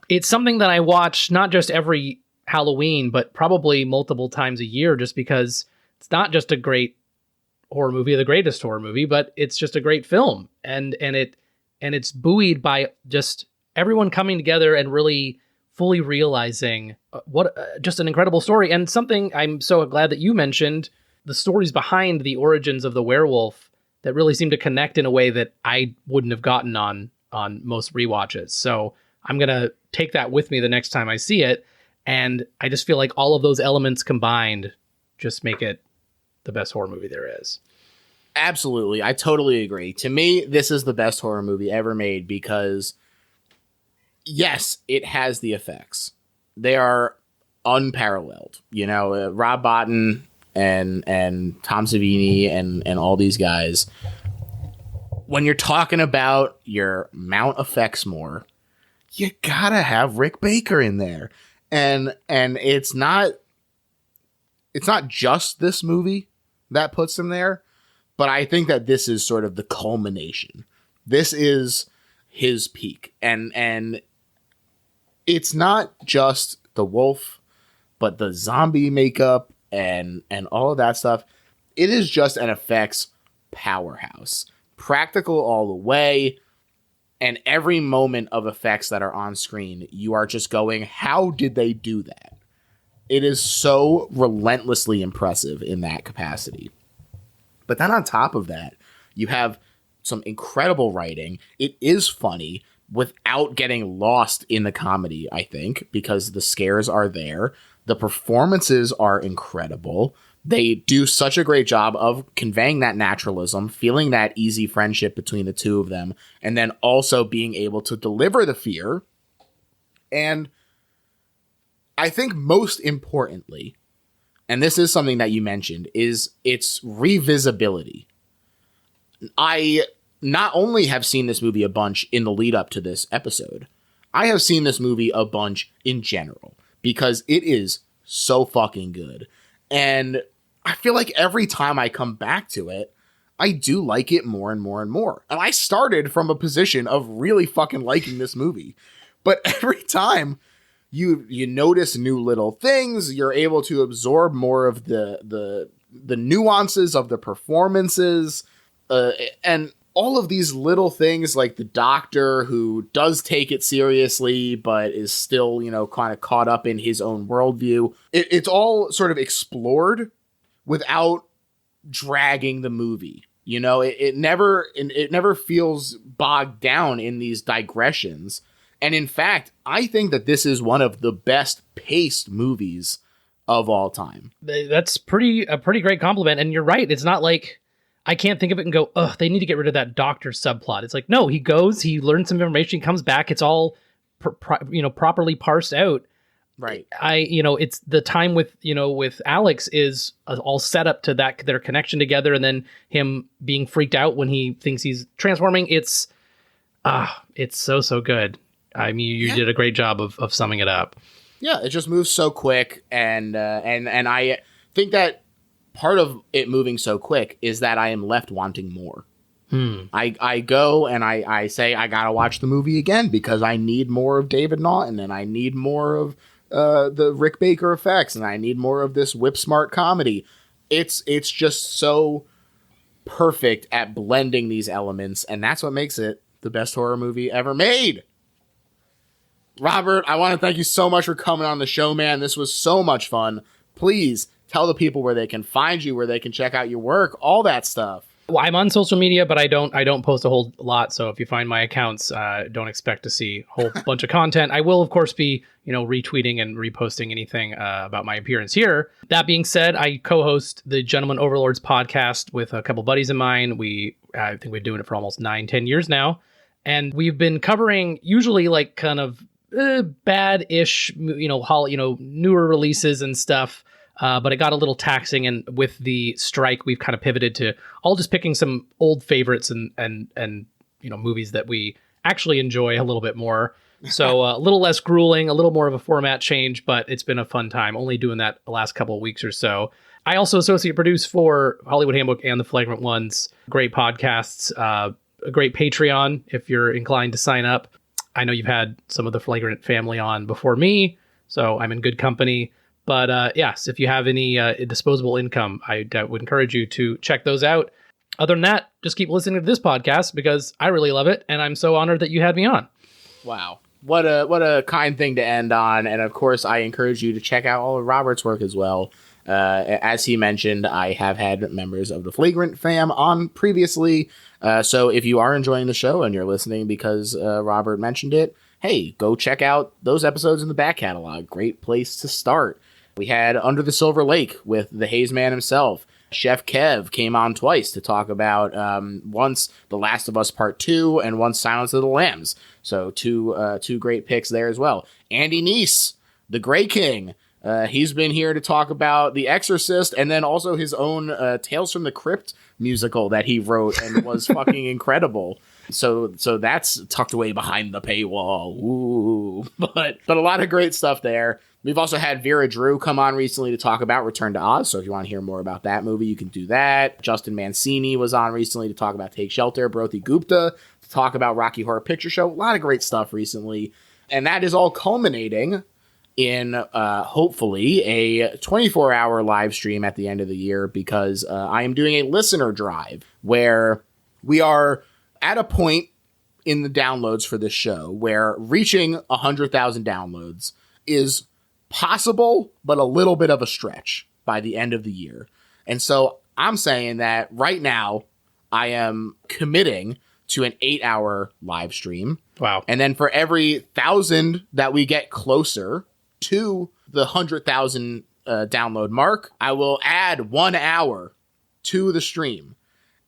It's something that I watch not just every Halloween, but probably multiple times a year, just because it's not just a great horror movie, the greatest horror movie, but it's just a great film. And it's buoyed by just everyone coming together and really fully realizing just an incredible story. And something I'm so glad that you mentioned, the stories behind the origins of the werewolf that really seem to connect in a way that I wouldn't have gotten on most rewatches. So I'm going to take that with me the next time I see it. And I just feel like all of those elements combined just make it the best horror movie there is. Absolutely. I totally agree. To me, this is the best horror movie ever made because, yes, it has the effects. They are unparalleled. Rob Bottin and Tom Savini and all these guys. When you're talking about your Mount effects more, you gotta have Rick Baker in there. And it's not just this movie that puts him there, but I think that this is sort of the culmination. This is his peak. And it's not just the wolf, but the zombie makeup and all of that stuff. It is just an effects powerhouse. Practical all the way. And every moment of effects that are on screen, you are just going, how did they do that? It is so relentlessly impressive in that capacity. But then on top of that, you have some incredible writing. It is funny without getting lost in the comedy, I think, because the scares are there. The performances are incredible. They do such a great job of conveying that naturalism, feeling that easy friendship between the two of them, and then also being able to deliver the fear. And I think most importantly, and this is something that you mentioned, is its revisibility. I not only have seen this movie a bunch in the lead up to this episode, I have seen this movie a bunch in general because it is so fucking good. And I feel like every time I come back to it, I do like it more and more and more. And I started from a position of really fucking liking this movie. But every time you notice new little things, you're able to absorb more of the nuances of the performances, and all of these little things, like the doctor who does take it seriously, but is still, kind of caught up in his own worldview. It's all sort of explored without dragging the movie. It never feels bogged down in these digressions. And in fact, I think that this is one of the best paced movies of all time. That's a pretty great compliment. And you're right. It's not like I can't think of it and go, ugh, they need to get rid of that doctor subplot. It's like, no, he goes, he learns some information, he comes back. It's all, properly parsed out. Right. It's the time with Alex is all set up to that, their connection together, and then him being freaked out when he thinks he's transforming. It's so good. I mean, you did a great job of summing it up. Yeah, it just moves so quick, and think that part of it moving so quick is that I am left wanting more. I go and I say I gotta watch the movie again because I need more of David Naughton and I need more of the Rick Baker effects and I need more of this whip smart comedy. It's just so perfect at blending these elements, and that's what makes it the best horror movie ever made. Robert, I want to thank you so much for coming on the show, man. This was so much fun. Please tell the people where they can find you, where they can check out your work, all that stuff. Well, I'm on social media, but I don't post a whole lot. So if you find my accounts, don't expect to see a whole bunch of content. I will, of course, be retweeting and reposting anything about my appearance here. That being said, I co-host the Gentleman Overlords podcast with a couple buddies of mine. I think we've been doing it for almost 9-10 years now, and we've been covering usually like kind of bad-ish, newer releases and stuff. But it got a little taxing, and with the strike, we've kind of pivoted to all just picking some old favorites and movies that we actually enjoy a little bit more. So a little less grueling, a little more of a format change, but it's been a fun time. Only doing that the last couple of weeks or so. I also associate produce for Hollywood Handbook and The Flagrant Ones. Great podcasts, a great Patreon if you're inclined to sign up. I know you've had some of the Flagrant family on before me, so I'm in good company. But yes, if you have any disposable income, I would encourage you to check those out. Other than that, just keep listening to this podcast because I really love it, and I'm so honored that you had me on. Wow. What a kind thing to end on. And of course, I encourage you to check out all of Robert's work as well. As he mentioned, I have had members of the Flagrant fam on previously. So if you are enjoying the show and you're listening because Robert mentioned it, hey, go check out those episodes in the back catalog. Great place to start. We had Under the Silver Lake with the Haze Man himself. Chef Kev came on twice to talk about once The Last of Us Part 2 and once Silence of the Lambs. So two great picks there as well. Andy Neese, the Grey King. He's been here to talk about The Exorcist and then also his own Tales from the Crypt musical that he wrote and was fucking incredible. So that's tucked away behind the paywall. Ooh. But a lot of great stuff there. We've also had Vera Drew come on recently to talk about Return to Oz. So if you want to hear more about that movie, you can do that. Justin Mancini was on recently to talk about Take Shelter. Broti Gupta to talk about Rocky Horror Picture Show. A lot of great stuff recently. And that is all culminating in hopefully a 24-hour live stream at the end of the year because I am doing a listener drive where we are at a point in the downloads for this show where reaching 100,000 downloads is possible, but a little bit of a stretch by the end of the year. And so I'm saying that right now I am committing to an 8-hour live stream. Wow. And then for every 1,000 that we get closer to the 100,000 download mark, I will add 1 hour to the stream.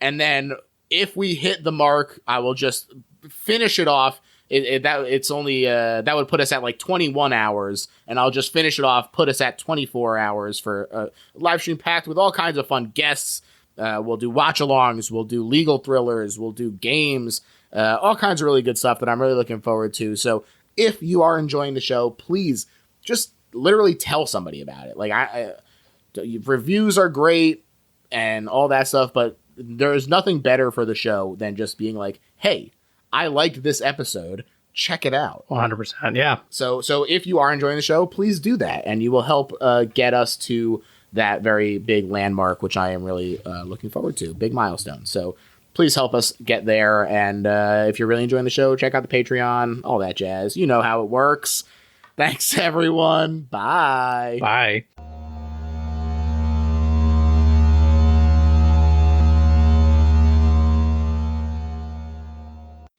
And then if we hit the mark, I will just finish it off. That would put us at like 21 hours, and I'll just finish it off, put us at 24 hours for a live stream packed with all kinds of fun guests. We'll do watch-alongs, we'll do legal thrillers, we'll do games, all kinds of really good stuff that I'm really looking forward to. So if you are enjoying the show, please just literally tell somebody about it. Like reviews are great and all that stuff, but there is nothing better for the show than just being like, hey, I liked this episode. Check it out. 100%. Yeah. So if you are enjoying the show, please do that. And you will help get us to that very big landmark, which I am really looking forward to. Big milestone. So please help us get there. And if you're really enjoying the show, check out the Patreon, all that jazz. You know how it works. Thanks, everyone. Bye. Bye.